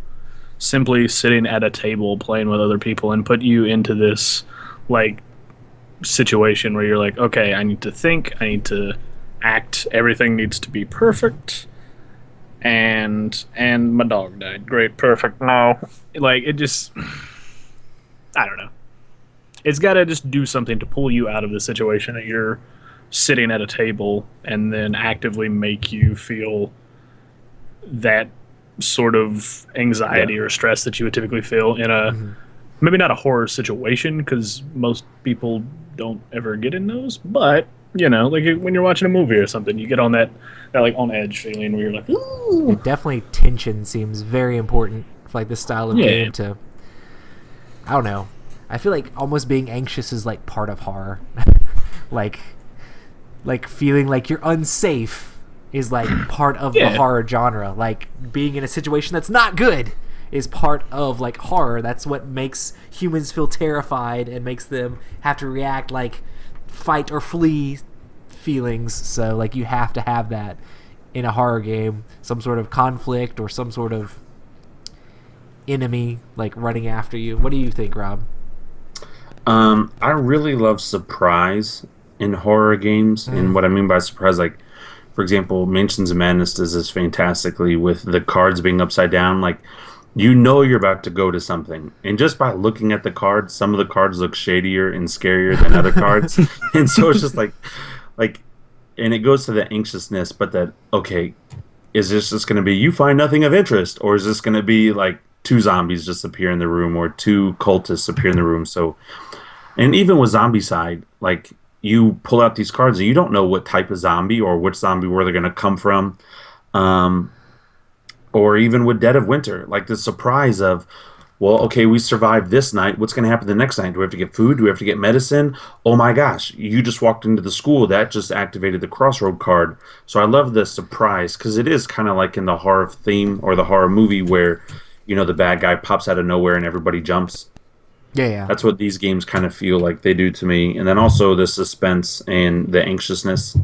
simply sitting at a table playing with other people and put you into this like situation where you're like, okay, I need to think, I need to act, everything needs to be perfect. And my dog died. Great, perfect. No. Like it just I don't know. It's got to just do something to pull you out of the situation that you're sitting at a table and then actively make you feel that sort of anxiety or stress that you would typically feel in a maybe not a horror situation, because most people don't ever get in those, but you know, like when you're watching a movie or something, you get on that like on edge feeling where you're like, ooh. Definitely tension seems very important for like this style of game to, I don't know. I feel like almost being anxious is like part of horror. like feeling like you're unsafe is like part of the horror genre. Like being in a situation that's not good is part of like horror. That's what makes humans feel terrified and makes them have to react like fight or flee feelings. So like you have to have that in a horror game, some sort of conflict or some sort of enemy like running after you. What do you think, Rob? I really love surprise in horror games, and what I mean by surprise, like for example, Mansions of Madness does this fantastically with the cards being upside down. Like you know you're about to go to something, and just by looking at the cards, some of the cards look shadier and scarier than other cards, and so it's just like, and it goes to the anxiousness, but that okay, is this just going to be you find nothing of interest, or is this going to be like 2 zombies just appear in the room or 2 cultists appear in the room? So, and even with Zombicide, like you pull out these cards and you don't know what type of zombie or which zombie where they're going to come from. Or even with Dead of Winter, like the surprise of, well, okay, we survived this night. What's going to happen the next night? Do we have to get food? Do we have to get medicine? Oh my gosh, you just walked into the school. That just activated the crossroad card. So I love the surprise because it is kind of like in the horror theme or the horror movie where, you know, the bad guy pops out of nowhere and everybody jumps. Yeah. That's what these games kind of feel like they do to me. And then also the suspense and the anxiousness.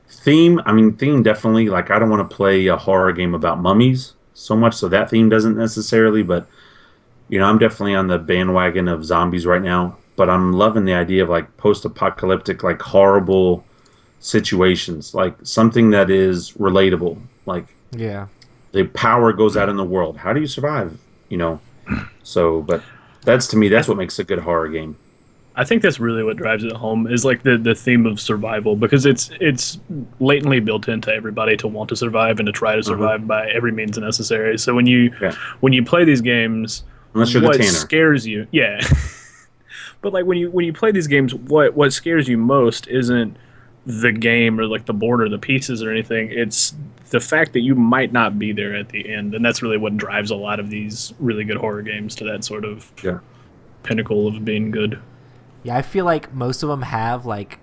Theme definitely, like I don't want to play a horror game about mummies so much, so that theme doesn't necessarily, but you know, I'm definitely on the bandwagon of zombies right now, but I'm loving the idea of like post-apocalyptic, like horrible situations, like something that is relatable, like the power goes out in the world. How do you survive? You know? So, but that's to me, that's what makes a good horror game. I think that's really what drives it home is like the theme of survival, because it's latently built into everybody to want to survive and to try to survive by every means necessary. So when you play these games, unless you're what the Tanner. scares you, But like when you play these games, what scares you most isn't the game or like the board or the pieces or anything. It's the fact that you might not be there at the end, and that's really what drives a lot of these really good horror games to that sort of pinnacle of being good. Yeah, I feel like most of them have like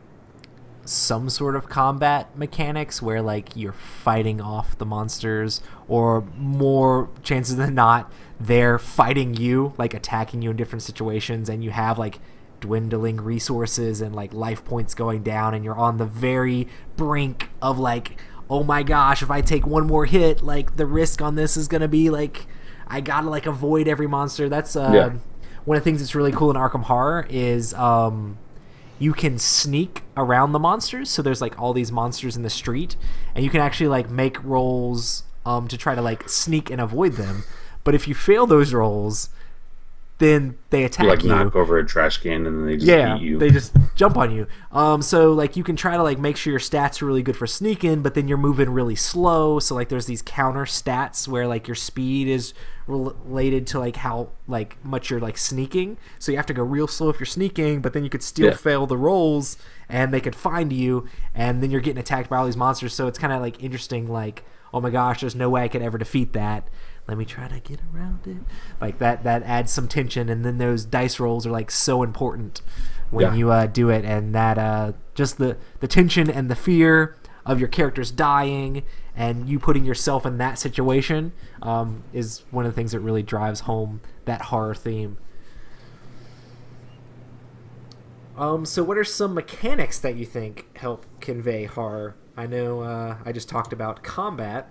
some sort of combat mechanics where like you're fighting off the monsters, or more chances than not they're fighting you, like attacking you in different situations, and you have like dwindling resources and like life points going down, and you're on the very brink of like, oh my gosh, if I take one more hit, like the risk on this is gonna be like I gotta like avoid every monster. That's one of the things that's really cool in Arkham Horror is you can sneak around the monsters. So there's like all these monsters in the street, and you can actually like make rolls to try to like sneak and avoid them. But if you fail those rolls, then they attack like you. Knock over a trash can and then they just eat you. They just jump on you. So like you can try to like make sure your stats are really good for sneaking, but then you're moving really slow. So like there's these counter stats where like your speed is related to like how like much you're like sneaking. So you have to go real slow if you're sneaking, but then you could still fail the rolls and they could find you, and then you're getting attacked by all these monsters. So it's kind of like interesting, like, oh my gosh, there's no way I could ever defeat that. Let me try to get around it. Like that adds some tension, and then those dice rolls are like so important when you do it, and that just the tension and the fear of your characters dying and you putting yourself in that situation is one of the things that really drives home that horror theme. So what are some mechanics that you think help convey horror? I know I just talked about combat.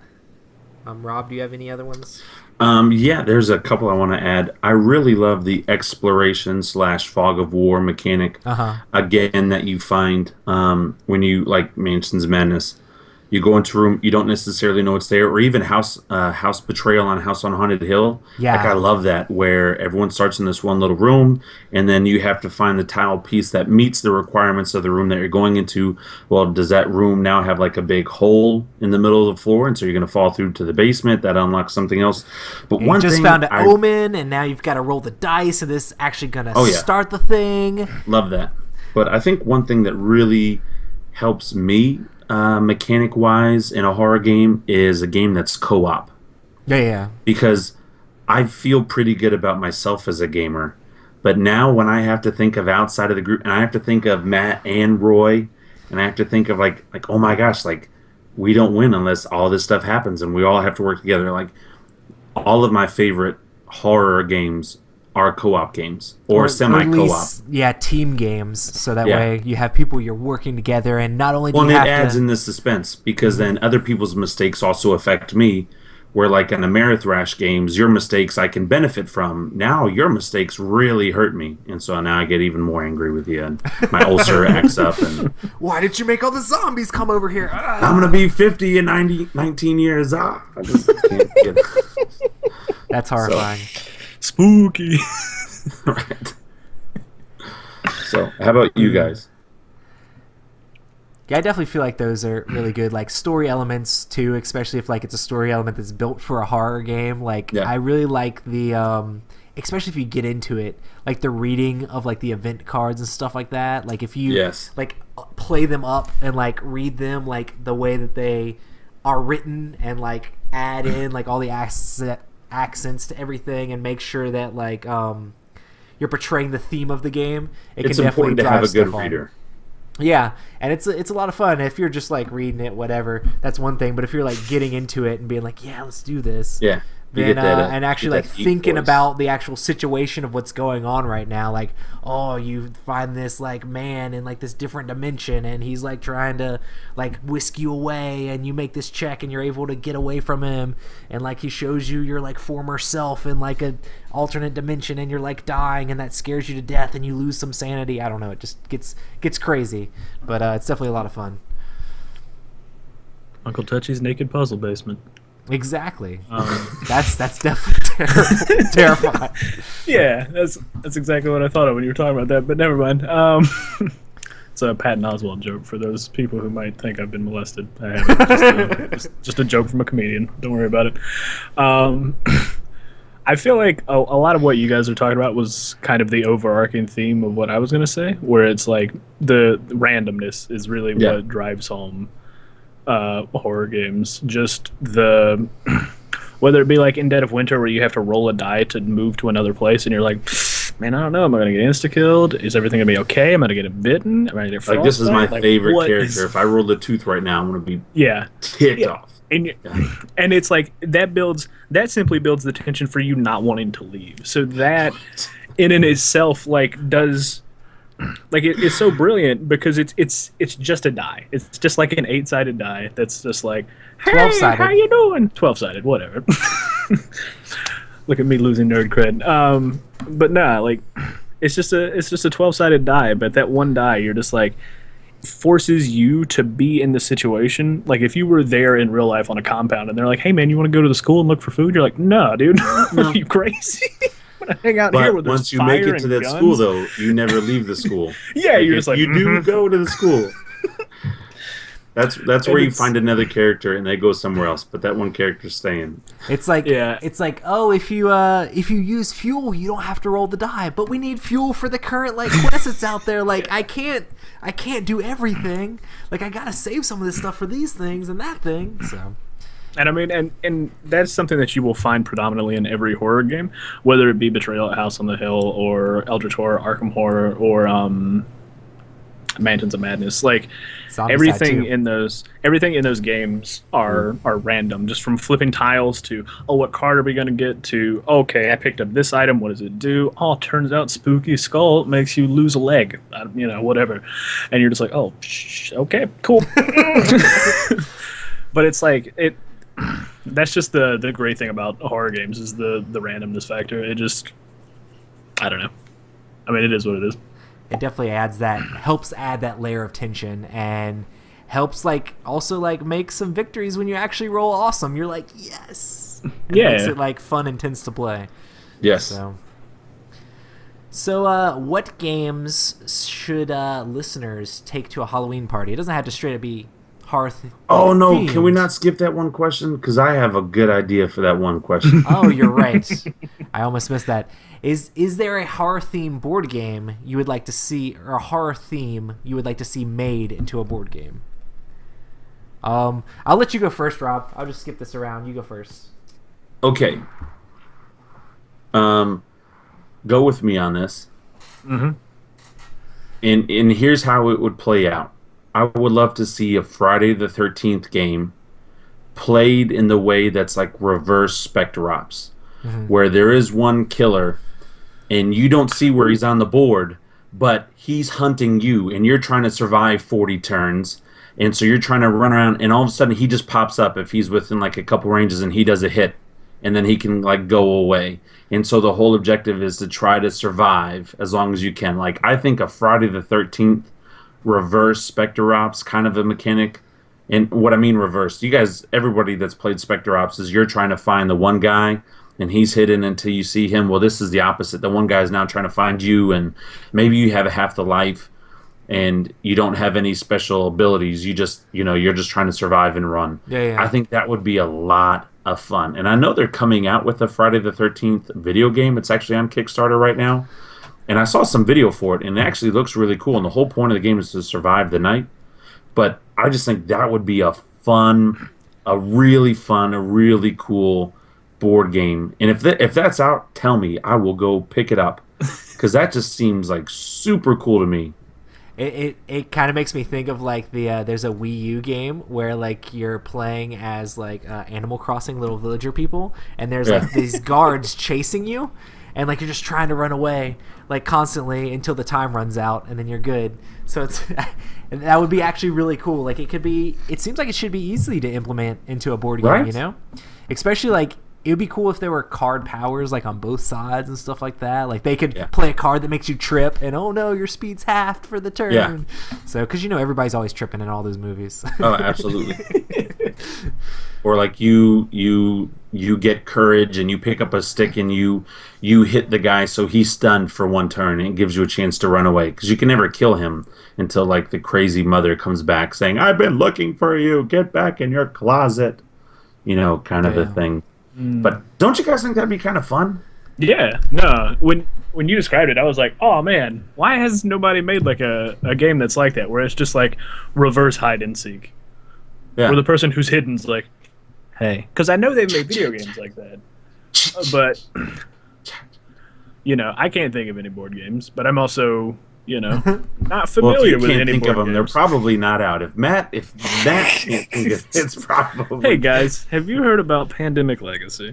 Rob, do you have any other ones? Yeah, there's a couple I want to add. I really love the exploration / fog of war mechanic. Again, that you find when you like Mansion's Madness. You go into a room, you don't necessarily know what's there, or even House Betrayal on House on Haunted Hill. Yeah. Like I love that, where everyone starts in this one little room, and then you have to find the tile piece that meets the requirements of the room that you're going into. Well, does that room now have like a big hole in the middle of the floor, and so you're going to fall through to the basement? That unlocks something else. But you just found an omen, and now you've got to roll the dice, and this is actually going to start the thing. Love that. But I think one thing that really helps me mechanic wise in a horror game is a game that's co-op. Yeah. Because I feel pretty good about myself as a gamer, but now when I have to think of outside of the group, and I have to think of Matt and Roy, and I have to think of like oh my gosh, like we don't win unless all this stuff happens and we all have to work together. Like all of my favorite horror games are co-op games or semi-co-op. Yeah, team games. So that way you have people you're working together, and not only do you have to... Well, it adds in the suspense, because then other people's mistakes also affect me, where like in Amerithrash games, your mistakes I can benefit from. Now your mistakes really hurt me, and so now I get even more angry with you, and my ulcer acts up. And why did you make all the zombies come over here? I'm going to be 50 in 19 years. I just can't get it. That's horrifying. Spooky. Right. So, how about you guys? Yeah, I definitely feel like those are really good. Like story elements too, especially if like it's a story element that's built for a horror game. Like I really like the, especially if you get into it, like the reading of like the event cards and stuff like that. Like if you like play them up and like read them like the way that they are written, and like add in like all the accents to everything, and make sure that like you're portraying the theme of the game. It's important to have a good reader. Yeah, and it's a lot of fun. If you're just like reading it, whatever, that's one thing. But if you're like getting into it and being like, yeah, let's do this. Yeah. Then, and actually like thinking about the actual situation of what's going on right now, like, oh, you find this like man in like this different dimension, and he's like trying to like whisk you away, and you make this check and you're able to get away from him, and like he shows you your like former self in like a alternate dimension, and you're like dying, and that scares you to death, and you lose some sanity. I don't know, it just gets crazy, but it's definitely a lot of fun. Uncle Touchy's Naked Puzzle Basement. Exactly. That's definitely terrifying. Yeah, that's exactly what I thought of when you were talking about that. But never mind. It's a Patton Oswalt joke for those people who might think I've been molested. I haven't. Just a joke from a comedian. Don't worry about it. I feel like a lot of what you guys are talking about was kind of the overarching theme of what I was going to say, where it's like the randomness is really Yeah. what drives home horror games. Just the whether it be like in Dead of Winter where you have to roll a die to move to another place, and you're like, man, I don't know. Am I going to get insta killed? Is everything going to be okay? Am I going to get bitten? Am I going to get Like, this is my frostbite? Like, favorite what character. is- If I roll the tooth right now, I'm going to be Yeah. ticked Yeah. off. And it's like that simply builds the tension for you not wanting to leave. So that in and itself does it's so brilliant because it's just a die. It's just like an 8-sided die that's just like, hey, 12-sided. how you doing? 12-sided, whatever. Look at me losing nerd cred. But nah, like it's just a 12-sided die, but that one die you're just like forces you to be in the situation. Like if you were there in real life on a compound and they're like, hey man, you want to go to the school and look for food? You're like, no, dude. Are you crazy? I'm gonna hang out here But where there's once you make fire it to and that guns. school, though, you never leave the school. Yeah, you're if just like, you do mhm. go to the school. That's where you it's- find another character and they go somewhere else, but that one character's staying. It's like Yeah. it's like, oh, if you use fuel, you don't have to roll the die, but we need fuel for the current quest that's out there. Like I can't do everything. Like I gotta save some of this stuff for these things and that thing. So And I mean, and that's something that you will find predominantly in every horror game, whether it be Betrayal at House on the Hill or Eldritch Horror, Arkham Horror, or Mansions of Madness. Like Zombicide everything too. in those games are random, just from flipping tiles to, oh, what card are we gonna get, to, okay, I picked up this item, what does it do? Oh, it turns out Spooky Skull makes you lose a leg, whatever, and you're just like, oh, okay, cool. But it's like it. That's just the great thing about horror games is the randomness factor. It just, I don't know. I mean, it is what it is. it definitely helps add that layer of tension and helps also make some victories when you actually roll awesome. You're like, yes. And it Yeah. makes it fun, intense to play. Yes. So what games should listeners take to a Halloween party? It doesn't have to straight up be horror. Oh no! themed. Can we not skip that one question? Because I have a good idea for that one question. Oh, you're right. I almost missed that. Is there a horror theme board game you would like to see, or a horror theme you would like to see made into a board game? I'll let you go first, Rob. I'll just skip this around. You go first. Okay. Go with me on this. Mm-hmm. And here's how it would play out. I would love to see a Friday the 13th game played in the way that's like reverse Spectre Ops, where there is one killer and you don't see where he's on the board, but he's hunting you and you're trying to survive 40 turns. And so you're trying to run around and all of a sudden he just pops up if he's within a couple ranges and he does a hit and then he can go away. And so the whole objective is to try to survive as long as you can. I think a Friday the 13th reverse Spectre Ops kind of a mechanic. And what I mean reverse, you guys, everybody that's played Spectre Ops is you're trying to find the one guy and he's hidden until you see him. Well, this is the opposite. The one guy's now trying to find you and maybe you have half the life and you don't have any special abilities. You just, you're just trying to survive and run. Yeah. I think that would be a lot of fun. And I know they're coming out with a Friday the 13th video game. It's actually on Kickstarter right now. And I saw some video for it, and it actually looks really cool. And the whole point of the game is to survive the night. But I just think that would be a really cool board game. And if that's out, tell me. I will go pick it up. Because that just seems super cool to me. It kind of makes me think of there's a Wii U game where you're playing as Animal Crossing little villager people, and there's these guards chasing you, and you're just trying to run away constantly until the time runs out, and then you're good. So it's that would be actually really cool. It seems like it should be easy to implement into a board game, Right? Especially it would be cool if there were card powers on both sides and stuff like that. They could Yeah. play a card that makes you trip, and oh no, your speed's halved for the turn. Yeah. So, because everybody's always tripping in all those movies. Oh, absolutely. Or you get courage and you pick up a stick and you hit the guy so he's stunned for one turn and it gives you a chance to run away because you can never kill him until the crazy mother comes back saying, "I've been looking for you. Get back in your closet." Kind of a thing. But don't you guys think that'd be kind of fun? Yeah, no. When you described it, I was like, oh man, why has nobody made like a game that's like that, where it's just like reverse hide and seek, Yeah. where the person who's hidden's like, hey, because I know they've made video games like that, but you know, I can't think of any board games, but I'm also, you know, not Well, if familiar you with can't any think board of them, they're games. probably not out. If Matt can't think of it, it's probably. Hey guys, have you heard about Pandemic Legacy?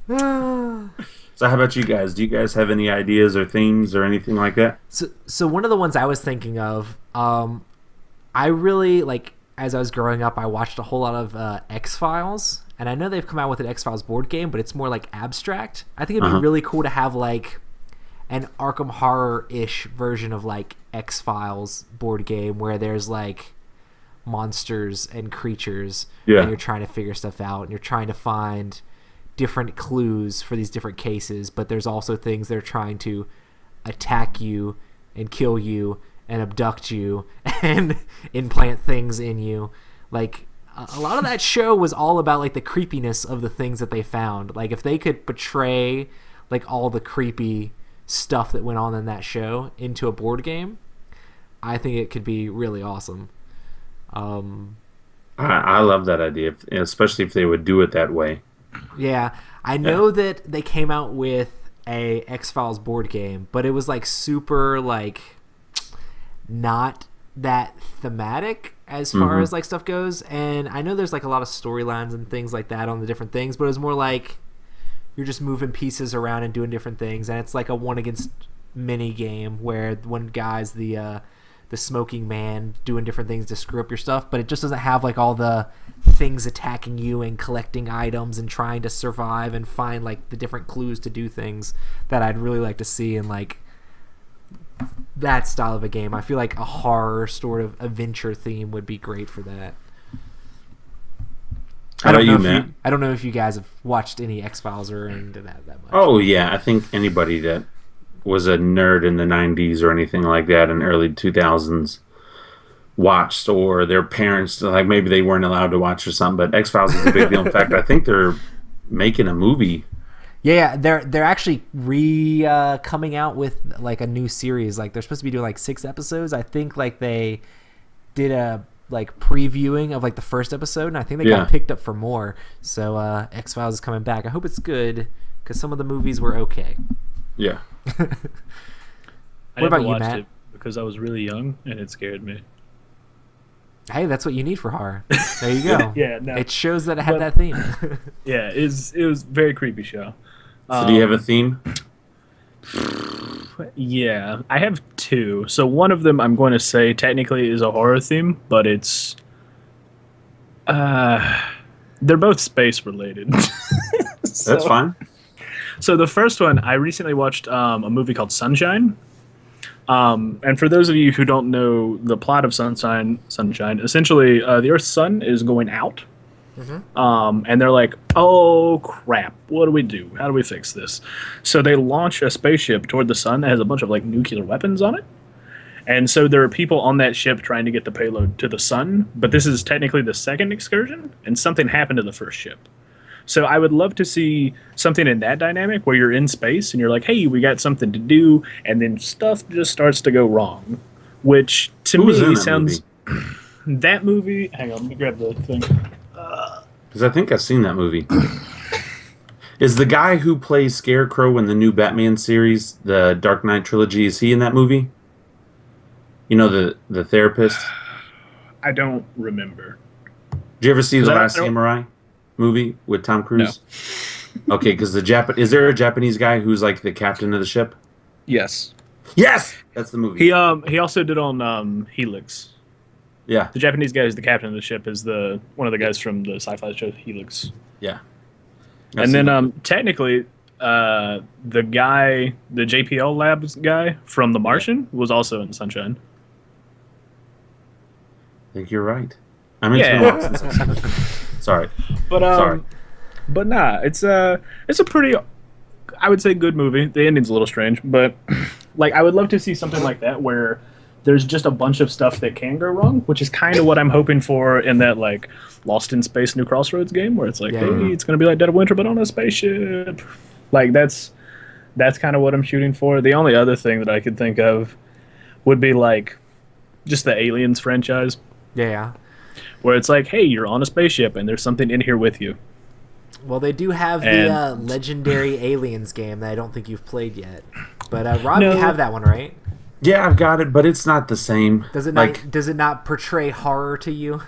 So how about you guys? Do you guys have any ideas or themes or anything like that? So one of the ones I was thinking of, I really like as I was growing up, I watched a whole lot of X-Files, and I know they've come out with an X-Files board game, but it's more like abstract. I think it'd be really cool to have like an Arkham Horror-ish version of like X-Files board game where there's like monsters and creatures, and you're trying to figure stuff out, and you're trying to find different clues for these different cases, but there's also things that are trying to attack you and kill you and abduct you and implant things in you. Like a lot of that show was all about like the creepiness of the things that they found. Like if they could portray like all the creepy stuff that went on in that show into a board game, I think it could be really awesome. I love that idea, especially if they would do it that way. Yeah, I know that they came out with a X-Files board game, but it was like super like not that thematic as far as like stuff goes. And I know there's like a lot of storylines and things like that on the different things, but it was more like you're just moving pieces around and doing different things, and it's like a one against mini game where one guy's the smoking man doing different things to screw up your stuff, but it just doesn't have like all the things attacking you and collecting items and trying to survive and find like the different clues to do things that I'd really like to see in like that style of a game. I feel like a horror sort of adventure theme would be great for that. How about you, Matt? I don't know if you guys have watched any X-Files or into that much. Oh yeah, I think anybody that was a nerd in the 90s or anything like that in early 2000s watched, or their parents, like maybe they weren't allowed to watch or something, but X-Files is a big deal. In fact, I think they're making a movie. Yeah, they're actually coming out with like a new series. Like they're supposed to be doing like 6 episodes. I think like they did a like previewing of like the first episode, and I think they got picked up for more. So X-Files is coming back. I hope it's good because some of the movies were okay. Yeah. What about you, Matt? It because I was really young and it scared me. Hey, that's what you need for horror. There you go. Yeah, no. It shows that it had that theme. Yeah, it was a very creepy show. So do you have a theme? Yeah, I have 2. So one of them I'm going to say technically is a horror theme, but it's they're both space related. That's fine. So the first one, I recently watched a movie called Sunshine. And for those of you who don't know the plot of Sunshine, essentially the Earth's sun is going out. And they're like, oh crap, what do we do? How do we fix this? So they launch a spaceship toward the sun that has a bunch of like nuclear weapons on it. And so there are people on that ship trying to get the payload to the sun, but this is technically the second excursion, and something happened to the first ship. So I would love to see something in that dynamic where you're in space and you're like, hey, we got something to do, and then stuff just starts to go wrong, which to me sounds... That movie... Hang on, let me grab the thing. Because I think I've seen that movie. Is the guy who plays Scarecrow in the new Batman series, the Dark Knight trilogy, is he in that movie? You know, the therapist? I don't remember. Did you ever see The Last Samurai movie with Tom Cruise? No. Okay, because is there a Japanese guy who's like the captain of the ship? Yes. Yes! That's the movie. He also did on Helix. Yeah. The Japanese guy who's the captain of the ship is one of the guys from the sci-fi show Helix. Yeah. And then technically, the JPL Labs guy from The Martian was also in Sunshine. I think you're right. I mean, it's been a while since I've seen it. Sorry. But nah, it's a pretty, I would say, good movie. The ending's a little strange, but like I would love to see something like that where there's just a bunch of stuff that can go wrong, which is kind of what I'm hoping for in that like Lost in Space New Crossroads game, where it's like, Yeah. hey, it's gonna be like Dead of Winter but on a spaceship. Like that's kind of what I'm shooting for. The only other thing that I could think of would be like just the Aliens franchise, Yeah. where it's like, hey, you're on a spaceship and there's something in here with you. Well, they do have the And- legendary Aliens game that I don't think you've played yet. But Rob, No. you have that one, right? Yeah, I've got it, but it's not the same. Does it like not? Does it not portray horror to you?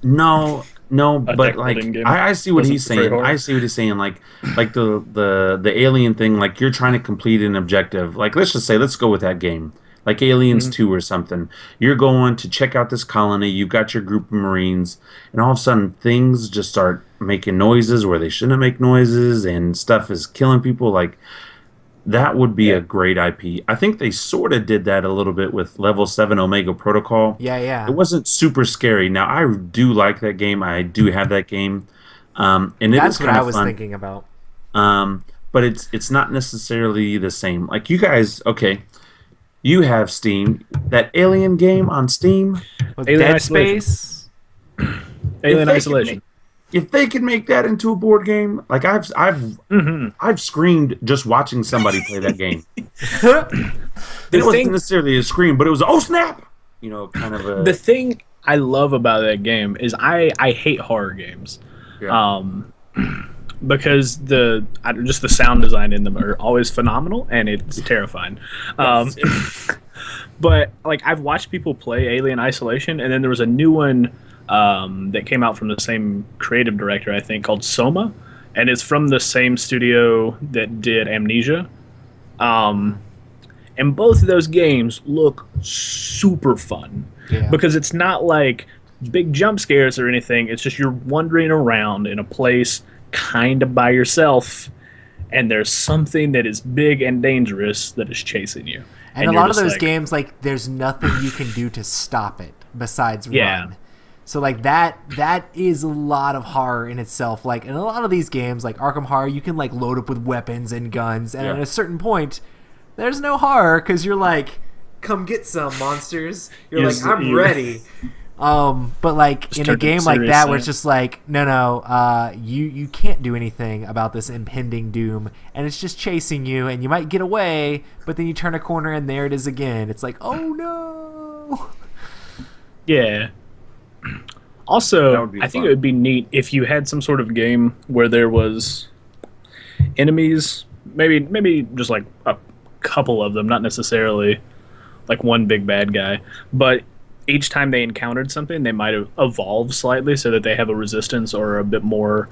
no, but deck like building game I see what doesn't he's portray saying. horror. I see what he's saying. Like the alien thing. Like you're trying to complete an objective. Like let's just say let's go with that game. Like Aliens 2 or something. You're going to check out this colony. You've got your group of Marines, and all of a sudden things just start making noises where they shouldn't make noises, and stuff is killing people. Like that would be a great IP. I think they sort of did that a little bit with Level 7 Omega Protocol. Yeah. It wasn't super scary. Now I do like that game. I do have that game, and it That's is what kind I of was fun. thinking about. But it's not necessarily the same. Like you guys, okay, you have Steam. That Alien game on Steam. With Alien Dead Isolation. Space. Alien they Isolation. If they could make that into a board game, like I've screamed just watching somebody play that game. It wasn't necessarily a scream, but it was oh snap, kind of a The thing I love about that game is I hate horror games. yeah. Because just the sound design in them are always phenomenal and it's terrifying. But like I've watched people play Alien Isolation, and then there was a new one that came out from the same creative director, I think, called Soma, and it's from the same studio that did Amnesia. And both of those games look super fun Yeah. because it's not like big jump scares or anything. It's just you're wandering around in a place kind of by yourself, and there's something that is big and dangerous that is chasing you. And a you're lot of just those like, games, like, there's nothing you can do to stop it besides Yeah. run. So, like, that is a lot of horror in itself. Like, in a lot of these games, like Arkham Horror, you can, like, load up with weapons and guns. And Yeah. at a certain point, there's no horror because you're like, come get some, monsters. You're Yes, like, I'm you- ready. But, like, Just in a turned game into like serious that where thing. it's just like, no, you can't do anything about this impending doom. And it's just chasing you, and you might get away, but then you turn a corner and there it is again. It's like, oh, no. Yeah. That Also, would be I think fun. it would be neat if you had some sort of game where there was enemies, maybe just like a couple of them, not necessarily like one big bad guy, but each time they encountered something, they might have evolved slightly so that they have a resistance or a bit more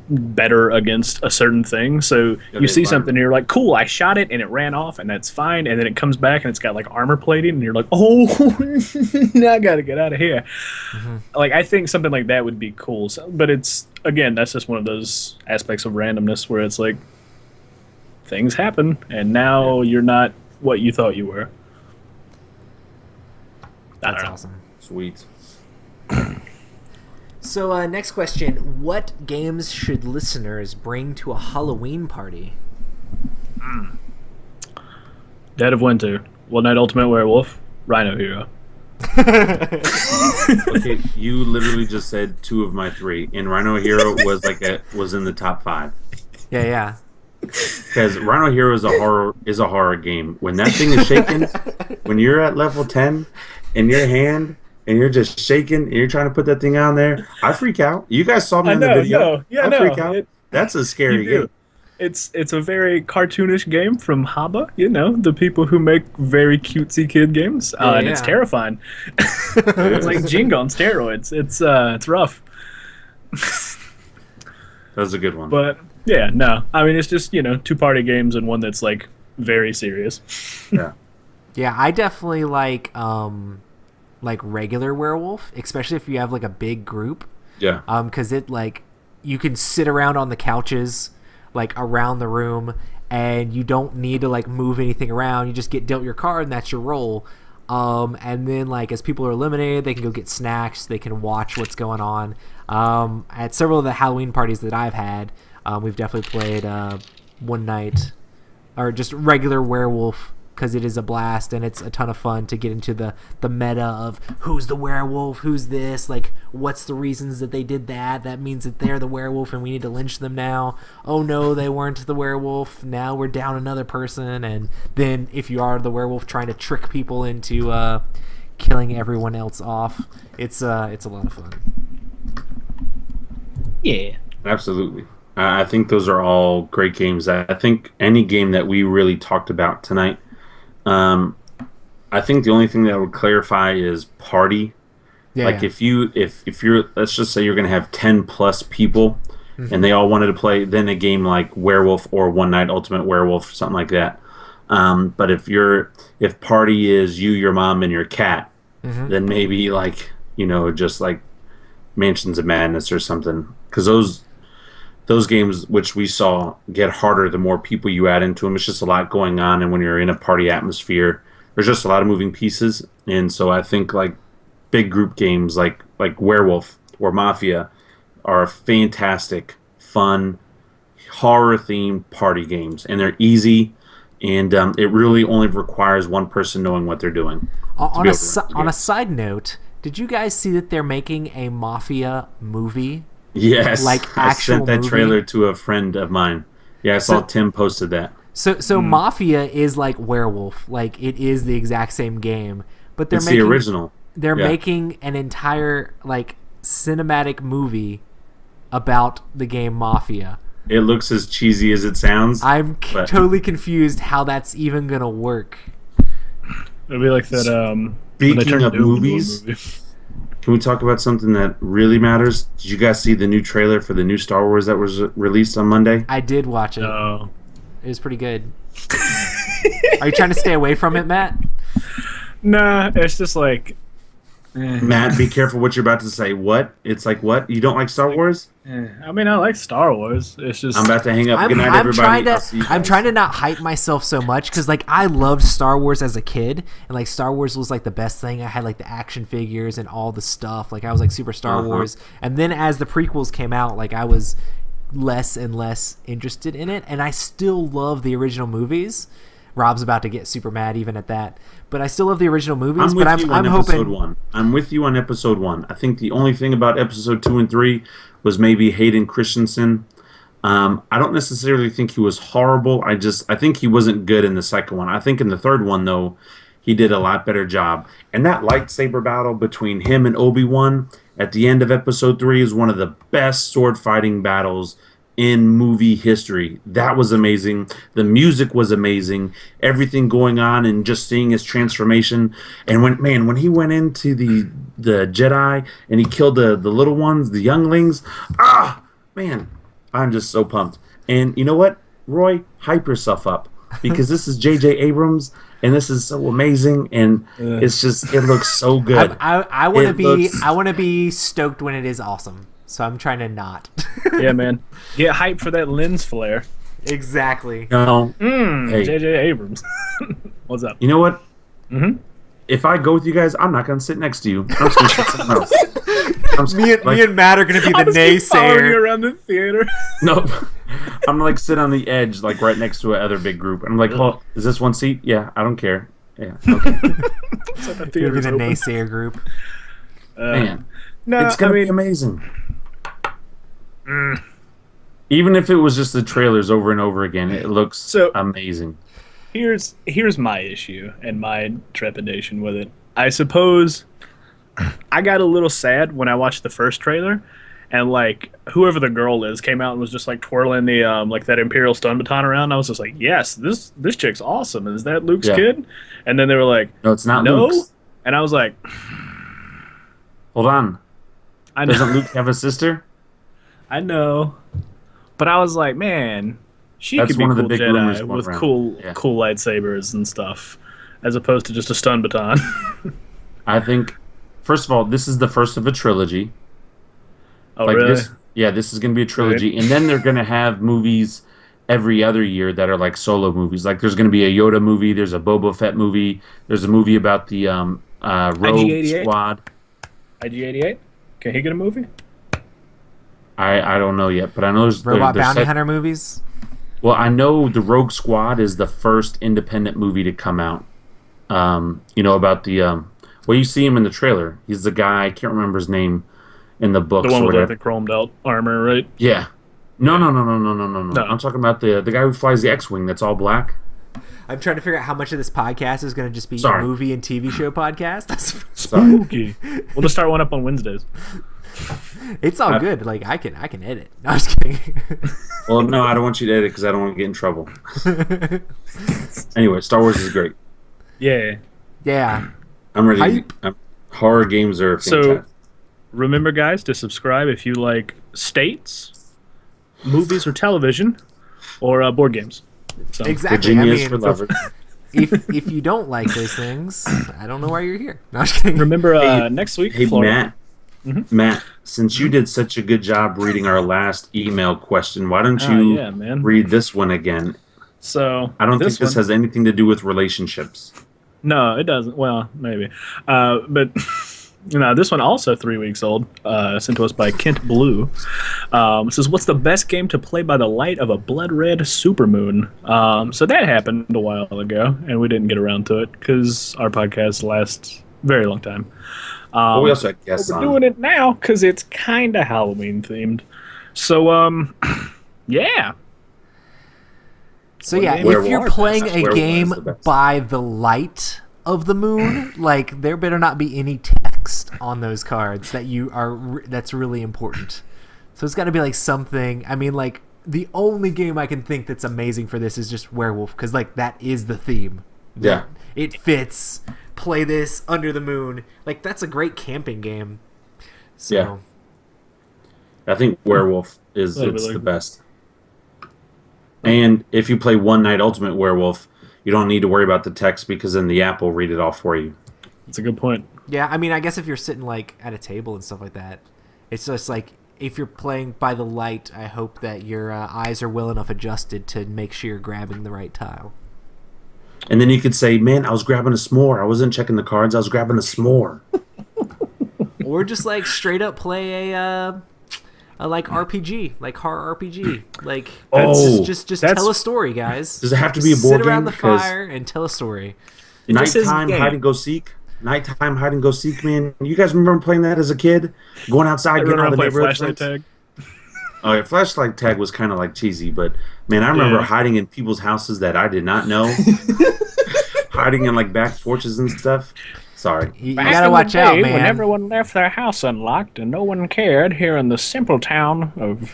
better against a certain thing. So Yeah, you they see learn. something and you're like, cool, I shot it and it ran off and that's fine, and then it comes back and it's got like armor plating and you're like, oh, now I gotta get out of here. Like I think something like that would be cool. So, but it's again, that's just one of those aspects of randomness where it's like things happen and now you're not what you thought you were. I That's don't know. awesome. Sweet. So, next question. What games should listeners bring to a Halloween party? Dead of Winter, One Night Ultimate Werewolf, Rhino Hero. Okay, you literally just said two of my three, and Rhino Hero was in the top 5. Yeah. Because Rhino Hero is a horror game. When that thing is shaking, when you're at level 10 in your hand and you're just shaking and you're trying to put that thing on there, I freak out. You guys saw me on the video. I freak out. That's a scary You do. game. It's a very cartoonish game from Haba, the people who make very cutesy kid games, and it's Yeah. terrifying. It's like Jenga on steroids. It's rough, That was a good one. but yeah, no, I mean it's just 2-party games and one that's like very serious. Yeah. Yeah, I definitely like regular werewolf, especially if you have like a big group. Yeah. Because it like you can sit around on the couches, like around the room, and you don't need to like move anything around. You just get dealt your card, and that's your roll. And then like as people are eliminated, they can go get snacks. They can watch what's going on. At several of the Halloween parties that I've had, we've definitely played one night or just regular werewolf because it is a blast and it's a ton of fun to get into the meta of who's the werewolf, who's this, like what's the reasons that they did that. That means that they're the werewolf and we need to lynch them now. Oh no, they weren't the werewolf. Now we're down another person. And then if you are the werewolf, trying to trick people into killing everyone else off. It's a lot of fun. Yeah. Absolutely. I think those are all great games. I think any game that we really talked about tonight, I think the only thing that I would clarify is party. Yeah, like yeah. if you're, let's just say you're going to have 10 plus people and they all wanted to play, then a game like Werewolf or One Night Ultimate Werewolf or something like that. But if party is you, your mom, and your cat, then maybe like, just like Mansions of Madness or something. Because those games, which we saw, get harder the more people you add into them. It's just a lot going on, and when you're in a party atmosphere, there's just a lot of moving pieces. And so I think like big group games like Werewolf or Mafia are fantastic, fun, horror-themed party games, and they're easy, and it really only requires one person knowing what they're doing. On a side note, did you guys see that they're making a Mafia movie? Yes, like I actual sent that movie? trailer to a friend of mine. Yeah, I saw Tim posted that. So Mafia is like Werewolf, like it is the exact same game, but It's the original. They're making an entire like cinematic movie about the game Mafia. It looks as cheesy as it sounds. I'm totally confused how that's even gonna work. It'll be like that. Speaking of movies, can we talk about something that really matters? Did you guys see the new trailer for the new Star Wars that was released on Monday? I did watch it. No. It was pretty good. Are you trying to stay away from it, Matt? Nah, it's just like. Matt, be careful what you're about to say. What? It's like what? You don't like Star Wars? I mean, I like Star Wars. It's just. I'm about to hang up. Good night, everybody. I'm trying to not hype myself so much because like I loved Star Wars as a kid, and like Star Wars was like the best thing. I had like the action figures and all the stuff. Like I was like super Star Wars, and then as the prequels came out, like I was less and less interested in it, and I still love the original movies. Rob's about to get super mad even at that, but I still love the original movies. I'm episode hoping. 1. I'm with you on episode 1. I think the only thing about episode 2 and 3 was maybe Hayden Christensen. I don't necessarily think he was horrible. I think he wasn't good in the second one. I think in the third one though, he did a lot better job. And that lightsaber battle between him and Obi-Wan at the end of episode 3 is one of the best sword fighting battles in movie history. That was amazing. The music was amazing. Everything going on and just seeing his transformation. And when he went into the Jedi and he killed the little ones, the younglings, man, I'm just so pumped. And you know what, Roy, hype yourself up because this is J.J. Abrams and this is so amazing and it's just it looks so good. I want to be stoked when it is awesome. So I'm trying to not. Yeah, man. Get hyped for that lens flare. Exactly. No. Hey. J.J. Abrams. What's up? You know what? Mm-hmm. If I go with you guys, I'm not going to sit next to you. I'm just going to sit somewhere else. Me and Matt are going to be the naysayer. You around the theater. Nope. I'm like sit on the edge, like right next to another big group. And I'm like, oh, is this one seat? Yeah, I don't care. Yeah. Okay. You're going to be the naysayer group. Man. No, it's going to be amazing. Even if it was just the trailers over and over again, it looks amazing. Here's my issue and my trepidation with it. I suppose I got a little sad when I watched the first trailer, and like whoever the girl is came out and was just like twirling the like that Imperial stun baton around. I was just like, yes, this chick's awesome. Is that Luke's kid? And then they were like, no, it's not Luke's. And I was like, hold on. Doesn't Luke have a sister? I know, but I was like, man, she could be a cool Jedi with cool lightsabers and stuff, as opposed to just a stun baton. I think, first of all, this is the first of a trilogy. Oh, like really? This is going to be a trilogy, and then they're going to have movies every other year that are like solo movies. Like there's going to be a Yoda movie, there's a Boba Fett movie, there's a movie about the Rogue Squad. IG-88? Can he get a movie? I don't know yet, but I know there's Robot Bounty Hunter movies. Well, I know the Rogue Squad is the first independent movie to come out. About the well, you see him in the trailer. He's the guy, I can't remember his name in the books. The one or with whatever. like the chromed out armor, right? Yeah. No. No. I'm talking about the guy who flies the X-wing that's all black. I'm trying to figure out how much of this podcast is going to just be Sorry. movie and TV show podcast. Sorry. Okay. We'll just start one up on Wednesdays. It's all good. Like I can edit. No, I'm just kidding. Well, no, I don't want you to edit because I don't want to get in trouble. Anyway, Star Wars is great. Yeah. Yeah. I'm ready. Hype. Horror games are fantastic. So remember, guys, to subscribe if you like states, movies or television, or board games. So, Exactly. I Virginia's mean, for lovers. if you don't like those things, I don't know why you're here. No, I'm just kidding. remember next week, Hey, Florida. Matt. Matt, since you did such a good job reading our last email question, why don't you yeah, man. read this one again? So I don't think this one- has anything to do with relationships. No, it doesn't. Well, maybe. But this one also 3 weeks old, sent to us by Kent Blue. It says, what's the best game to play by the light of a blood red supermoon? So that happened a while ago, and we didn't get around to it because our podcast lasts a very long time. But we also had guests We're on. doing it now because it's kind of Halloween themed. So, yeah. So yeah, Werewolf. if you're playing a Werewolf game is the best. by the light of the moon, like there better not be any text on those cards that's really important. So it's got to be like something. I mean, like the only game I can think that's amazing for this is just Werewolf, because like that is the theme. Yeah. It fits. Play this under the moon. Like that's a great camping game. So, Yeah. I think Werewolf is That'd be it's like- the best. And if you play One Night Ultimate Werewolf, you don't need to worry about the text because then the app will read it all for you. That's a good point. yeah, I mean, I guess if you're sitting like at a table and stuff like that, it's just like if you're playing by the light, I hope that your eyes are well enough adjusted to make sure you're grabbing the right tile. And then you could say, man, I was grabbing a s'more. I wasn't checking the cards. I was grabbing a s'more. Or just like straight up play a like RPG, like horror RPG. Like Oh, just that's- tell a story, guys. Does it have to Just be a board sit around game? the Because fire and tell a story. It just says nighttime game. hide and go seek. Nighttime hide and go seek, man. You guys remember playing that as a kid? Going outside, Run getting all around the play neighborhood flashlight friends? tag. Oh, yeah, flashlight tag was kind of like cheesy, but man, I remember Yeah. hiding in people's houses that I did not know. Hiding in like back porches and stuff. Sorry. You gotta watch out, man. When everyone left their house unlocked and no one cared here in the simple town of...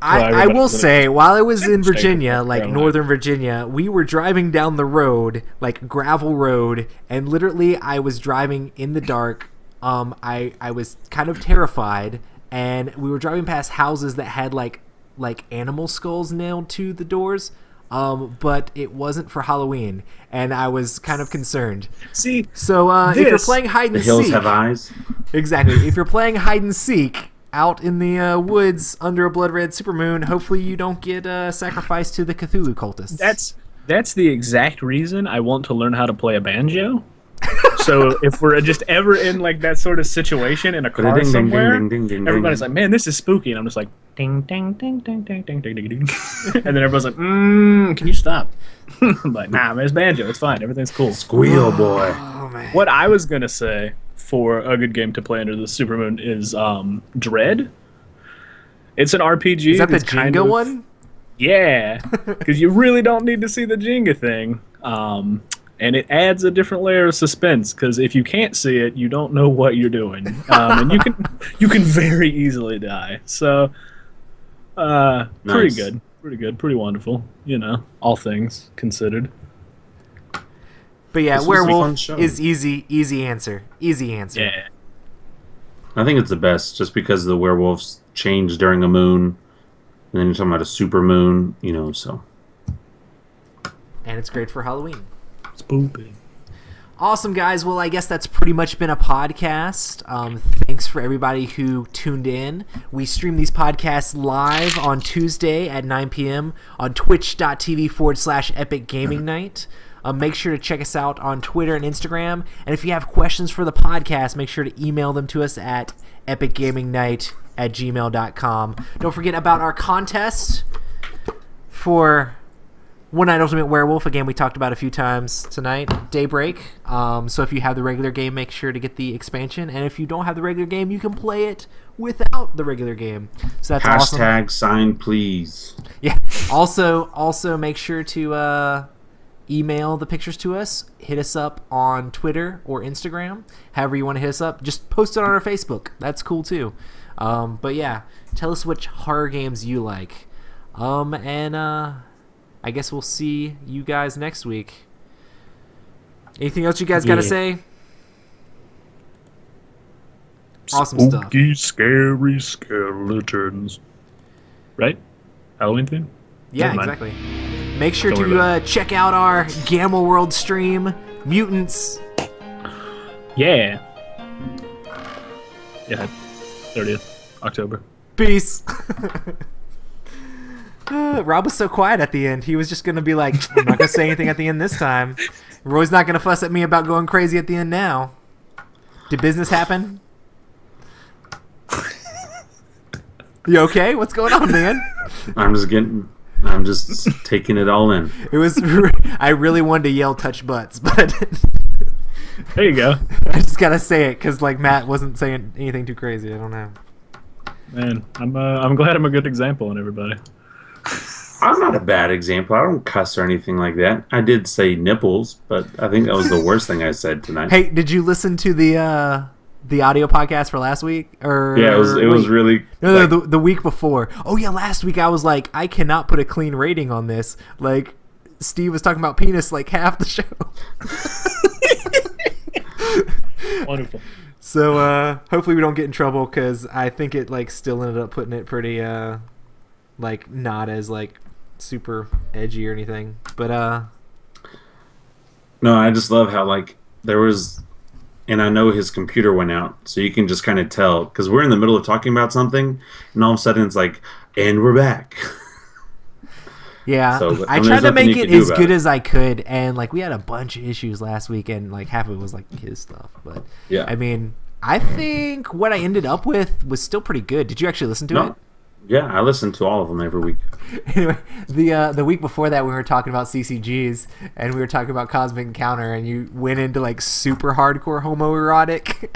I will say, while I was in State Virginia, of like Carolina. Northern Virginia, we were driving down the road, like gravel road, and literally I was driving in the dark. I was kind of terrified, and we were driving past houses that had like animal skulls nailed to the doors. But it wasn't for Halloween, and I was kind of concerned. See, So if you're This- playing hide The and hills seek, have eyes. exactly. If you're playing hide and seek out in the woods under a blood red supermoon, hopefully you don't get sacrificed to the Cthulhu cultists. that's the exact reason I want to learn how to play a banjo. So if we're just ever in like that sort of situation in a car Ding, ding, somewhere, ding, ding, ding, ding, everybody's ding. like, "Man, this is spooky," and I'm just like, "Ding, ding, ding, ding, ding, ding, ding, ding, ding," and then everybody's like, "Can you stop?" I'm like, "Nah, man, it's banjo. It's fine. Everything's cool." Squeal boy. Oh man. What I was gonna say for a good game to play under the supermoon is Dread. It's an RPG. Is that the that's kind Jenga of- one? Yeah, because you really don't need to see the Jenga thing. And it adds a different layer of suspense because if you can't see it, you don't know what you're doing, and you can very easily die. So, pretty Nice. good, pretty wonderful. You know, all things considered. But yeah, This was a fun werewolf show. is easy answer. Easy answer. Yeah, I think it's the best just because the werewolves change during a moon. And then you're talking about a super moon, so. And it's great for Halloween. spooky. Awesome, guys. Well, I guess that's pretty much been a podcast. Thanks for everybody who tuned in. We stream these podcasts live on Tuesday at 9 p.m. on twitch.tv/Epic Gaming Night. Make sure to check us out on Twitter and Instagram. And if you have questions for the podcast, make sure to email them to us at epicgamingnight@gmail.com. Don't forget about our contest for One Night Ultimate Werewolf, a game we talked about a few times tonight, Daybreak. So if you have the regular game, make sure to get the expansion. And if you don't have the regular game, you can play it without the regular game. So that's awesome. Hashtag sign please. Yeah. Also make sure to email the pictures to us. Hit us up on Twitter or Instagram. However you want to hit us up. Just post it on our Facebook. That's cool too. But yeah, tell us which horror games you like. I guess we'll see you guys next week. Anything else you guys got to say? Awesome stuff. Spooky, scary skeletons. Right? Halloween theme? Yeah, exactly. Make sure to check out our Gamma World stream, Mutants. Yeah. Yeah, 30th October. Peace. Rob was so quiet at the end. He was just going to be like, I'm not going to say anything at the end this time. Roy's not going to fuss at me about going crazy at the end now. Did business happen? You okay? What's going on, man? I'm just taking it all in. I really wanted to yell touch butts, but I didn't. There you go. I just got to say it because like Matt wasn't saying anything too crazy. I don't know. Man, I'm glad I'm a good example on everybody. I'm not a bad example. I don't cuss or anything like that. I did say nipples, but I think that was the worst thing I said tonight. Hey, did you listen to the audio podcast for last week? Yeah, it was really... No, the week before. Oh, yeah, last week I was like, I cannot put a clean rating on this. Like, Steve was talking about penis like half the show. Wonderful. So, hopefully we don't get in trouble, because I think it, like, still ended up putting it pretty, like, not as, like, super edgy or anything. But, No, I just love how, like, there was... And I know his computer went out, so you can just kind of tell. Because we're in the middle of talking about something, and all of a sudden it's like, and we're back. Yeah, so, I tried to make it as good as I could, and like we had a bunch of issues last week, and like half of it was like his stuff. But yeah, I mean, I think what I ended up with was still pretty good. Did you actually listen to it? Yeah, I listen to all of them every week. Anyway, the week before that, we were talking about CCGs, and we were talking about Cosmic Encounter, and you went into, like, super hardcore homoerotic.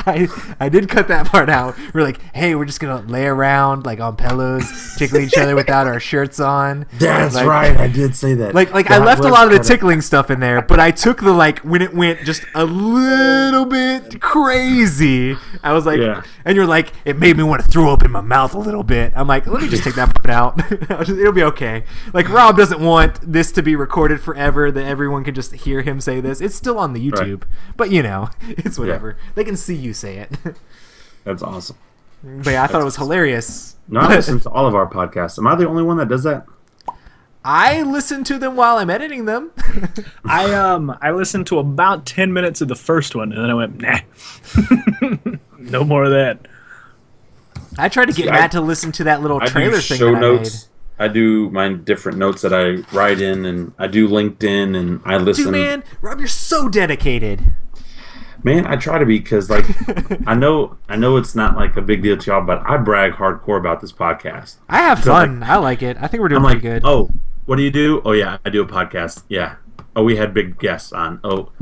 I did cut that part out. We're like, hey, we're just going to lay around, like, on pillows, tickling each other without our shirts on. That's like, right, I did say that. Like I left a lot of the tickling stuff in there, but I took the, like, when it went just a little bit crazy, I was like, and you're like, it made me want to throw up in my mouth a little bit. I'm like, let me just take that part out. It'll be okay. Like, Rob doesn't want this to be recorded forever, that everyone can just hear him say this. It's still on the YouTube, but you know, it's whatever. Yeah. They can see you say it. That's awesome. But yeah, I thought it was hilarious. No, I listen to all of our podcasts. Am I the only one that does that? I listen to them while I'm editing them. I listened to about 10 minutes of the first one, and then I went, nah. No more of that. I tried to get Matt to listen to that little trailer thing that notes. I do my different notes that I write in, and I do LinkedIn, and I listen. Dude, man, Rob, you're so dedicated. Man, I try to be, because like I know it's not like a big deal to y'all, but I brag hardcore about this podcast. I have fun. Like, I like it. I think we're doing pretty good. Oh, what do you do? Oh yeah, I do a podcast. Yeah. Oh, we had big guests on. Oh,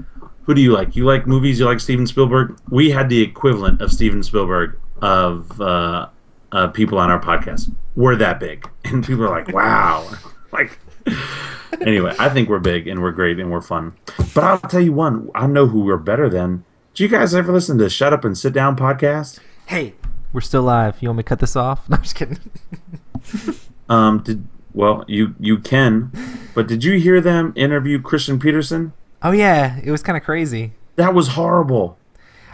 who do you like? You like movies? You like Steven Spielberg? We had the equivalent of Steven Spielberg of people on our podcast. We're that big, and people are like, "Wow!" Like, anyway, I think we're big and we're great and we're fun. But I'll tell you one. I know who we're better than. Did you guys ever listen to Shut Up and Sit Down podcast? Hey, we're still live. You want me to cut this off? No, I'm just kidding. You can, but did you hear them interview Christian Peterson? Oh yeah, it was kind of crazy. That was horrible.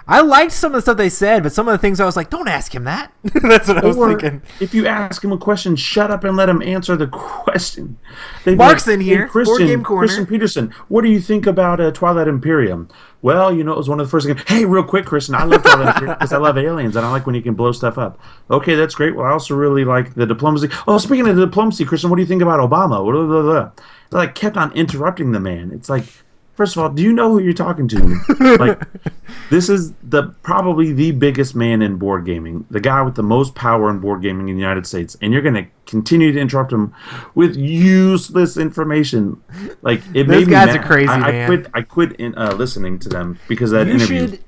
I liked some of the stuff they said, but some of the things I was like, don't ask him that. That's what I was thinking. If you ask him a question, shut up and let him answer the question. Mark's in here. Board Game Corner. Christian Peterson, what do you think about Twilight Imperium? Well, you know, it was one of the first things. Hey, real quick, Christian, I love Twilight Imperium because I love aliens and I like when you can blow stuff up. Okay, that's great. Well, I also really like the diplomacy. Oh, speaking of diplomacy, Christian, what do you think about Obama? Blah, blah, blah. They like kept on interrupting the man. It's like, First of all, do you know who you're talking to? Like, this is probably the biggest man in board gaming, the guy with the most power in board gaming in the United States, and you're going to continue to interrupt him with useless information. Like, it Those made guys me are mad. crazy, I man. quit listening to them because of that You interview. should.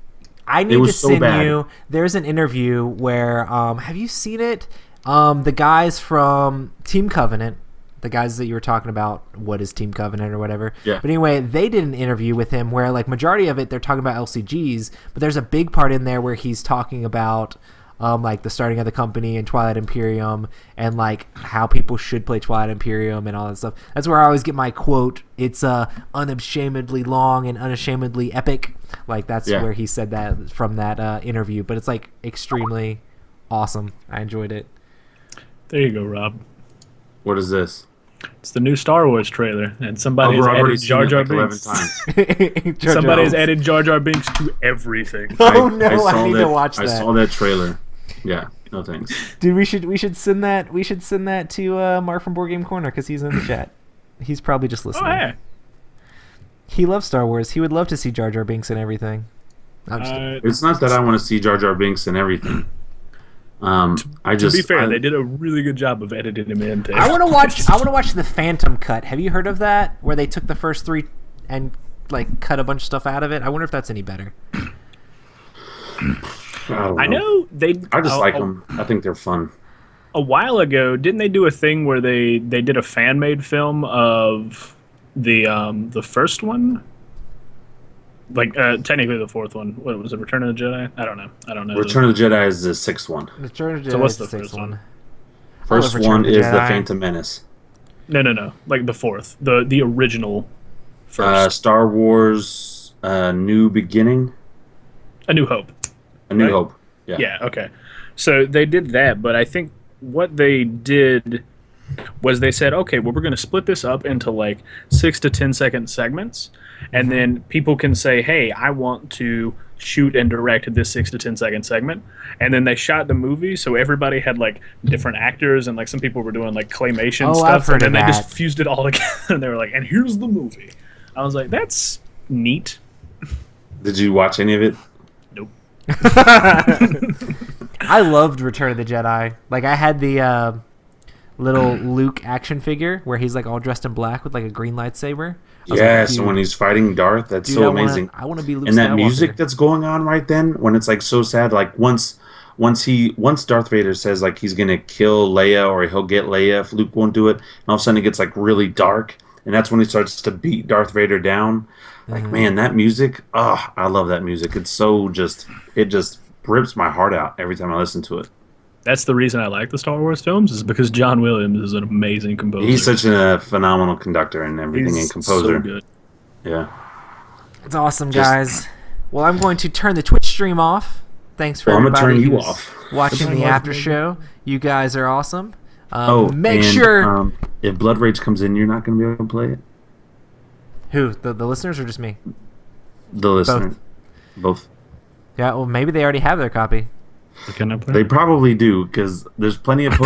I need to was so send bad. you. There's an interview where. Have you seen it? The guys from Team Covenant, the guys that you were talking about, what is Team Covenant or whatever. Yeah. But anyway, they did an interview with him where, like, majority of it they're talking about LCGs, but there's a big part in there where he's talking about like the starting of the company and Twilight Imperium and like how people should play Twilight Imperium and all that stuff. That's where I always get my quote. It's unashamedly long and unashamedly epic. Like that's where he said that from that interview. But it's like extremely awesome. I enjoyed it. There you go, Rob. What is this? It's the new Star Wars trailer, and somebody's I've already added seen Jar it Jar like 11 Binks. times. Somebody's added Jar Jar Binks to everything. Oh no! I saw need that, to watch that. I saw that trailer. Yeah, no thanks. Dude, we should send that. We should send that to Mark from Board Game Corner because he's in the chat. He's probably just listening. Oh, hey. He loves Star Wars. He would love to see Jar Jar Binks and everything. I'm just kidding. It's not that I want to see Jar Jar Binks and everything. To be fair, they did a really good job of editing him in. I want to watch the Phantom cut. Have you heard of that? Where they took the first 3 and like cut a bunch of stuff out of it. I wonder if that's any better. I know they. I just like them. I think they're fun. A while ago, didn't they do a thing where they did a fan made film of the first one? Like technically the fourth one. What was it? Return of the Jedi? I don't know. Return of the Jedi is the 6th one. Return of the Jedi So what's is the the sixth first one? First Return one of the is the Jedi. Phantom Menace. No. Like the fourth, the original. First, Star Wars New Beginning. A New Hope. A New Right? Hope. Yeah. Yeah. Okay. So they did that, but I think what they did was they said, okay, well, we're going to split this up into like 6 to 10 second segments, and then people can say, hey, I want to shoot and direct this 6 to 10 second segment, and then they shot the movie, so everybody had like different actors, and like some people were doing like claymation Oh, stuff, I've heard and then of they that. just fused it all together, and they were like, and here's the movie. I was like, that's neat. Did you watch any of it? Nope. I loved Return of the Jedi. Like I had the little Luke action figure where he's like all dressed in black with like a green lightsaber. I was Yeah, like, so dude, when he's fighting Darth, that's dude, so amazing. I want to be Luke And that Skywalker. music that's going on right then, when it's like so sad, like once Darth Vader says like he's gonna kill Leia or he'll get Leia if Luke won't do it, and all of a sudden it gets like really dark, and that's when he starts to beat Darth Vader down. Like man, that music, I love that music. It's so it just rips my heart out every time I listen to it. That's the reason I like the Star Wars films, is because John Williams is an amazing composer. He's such a phenomenal conductor and everything, He's and composer. so good. Yeah. It's awesome, guys. Well, I'm going to turn the Twitch stream off. Thanks for Well, I'm gonna everybody turn you who's off. watching the after show. You guys are awesome. and, Make sure. If Blood Rage comes in, you're not going to be able to play it. Who? The listeners or just me? The listener, both. Yeah. Well, maybe they already have their copy. Can I play? They probably do because there's plenty of.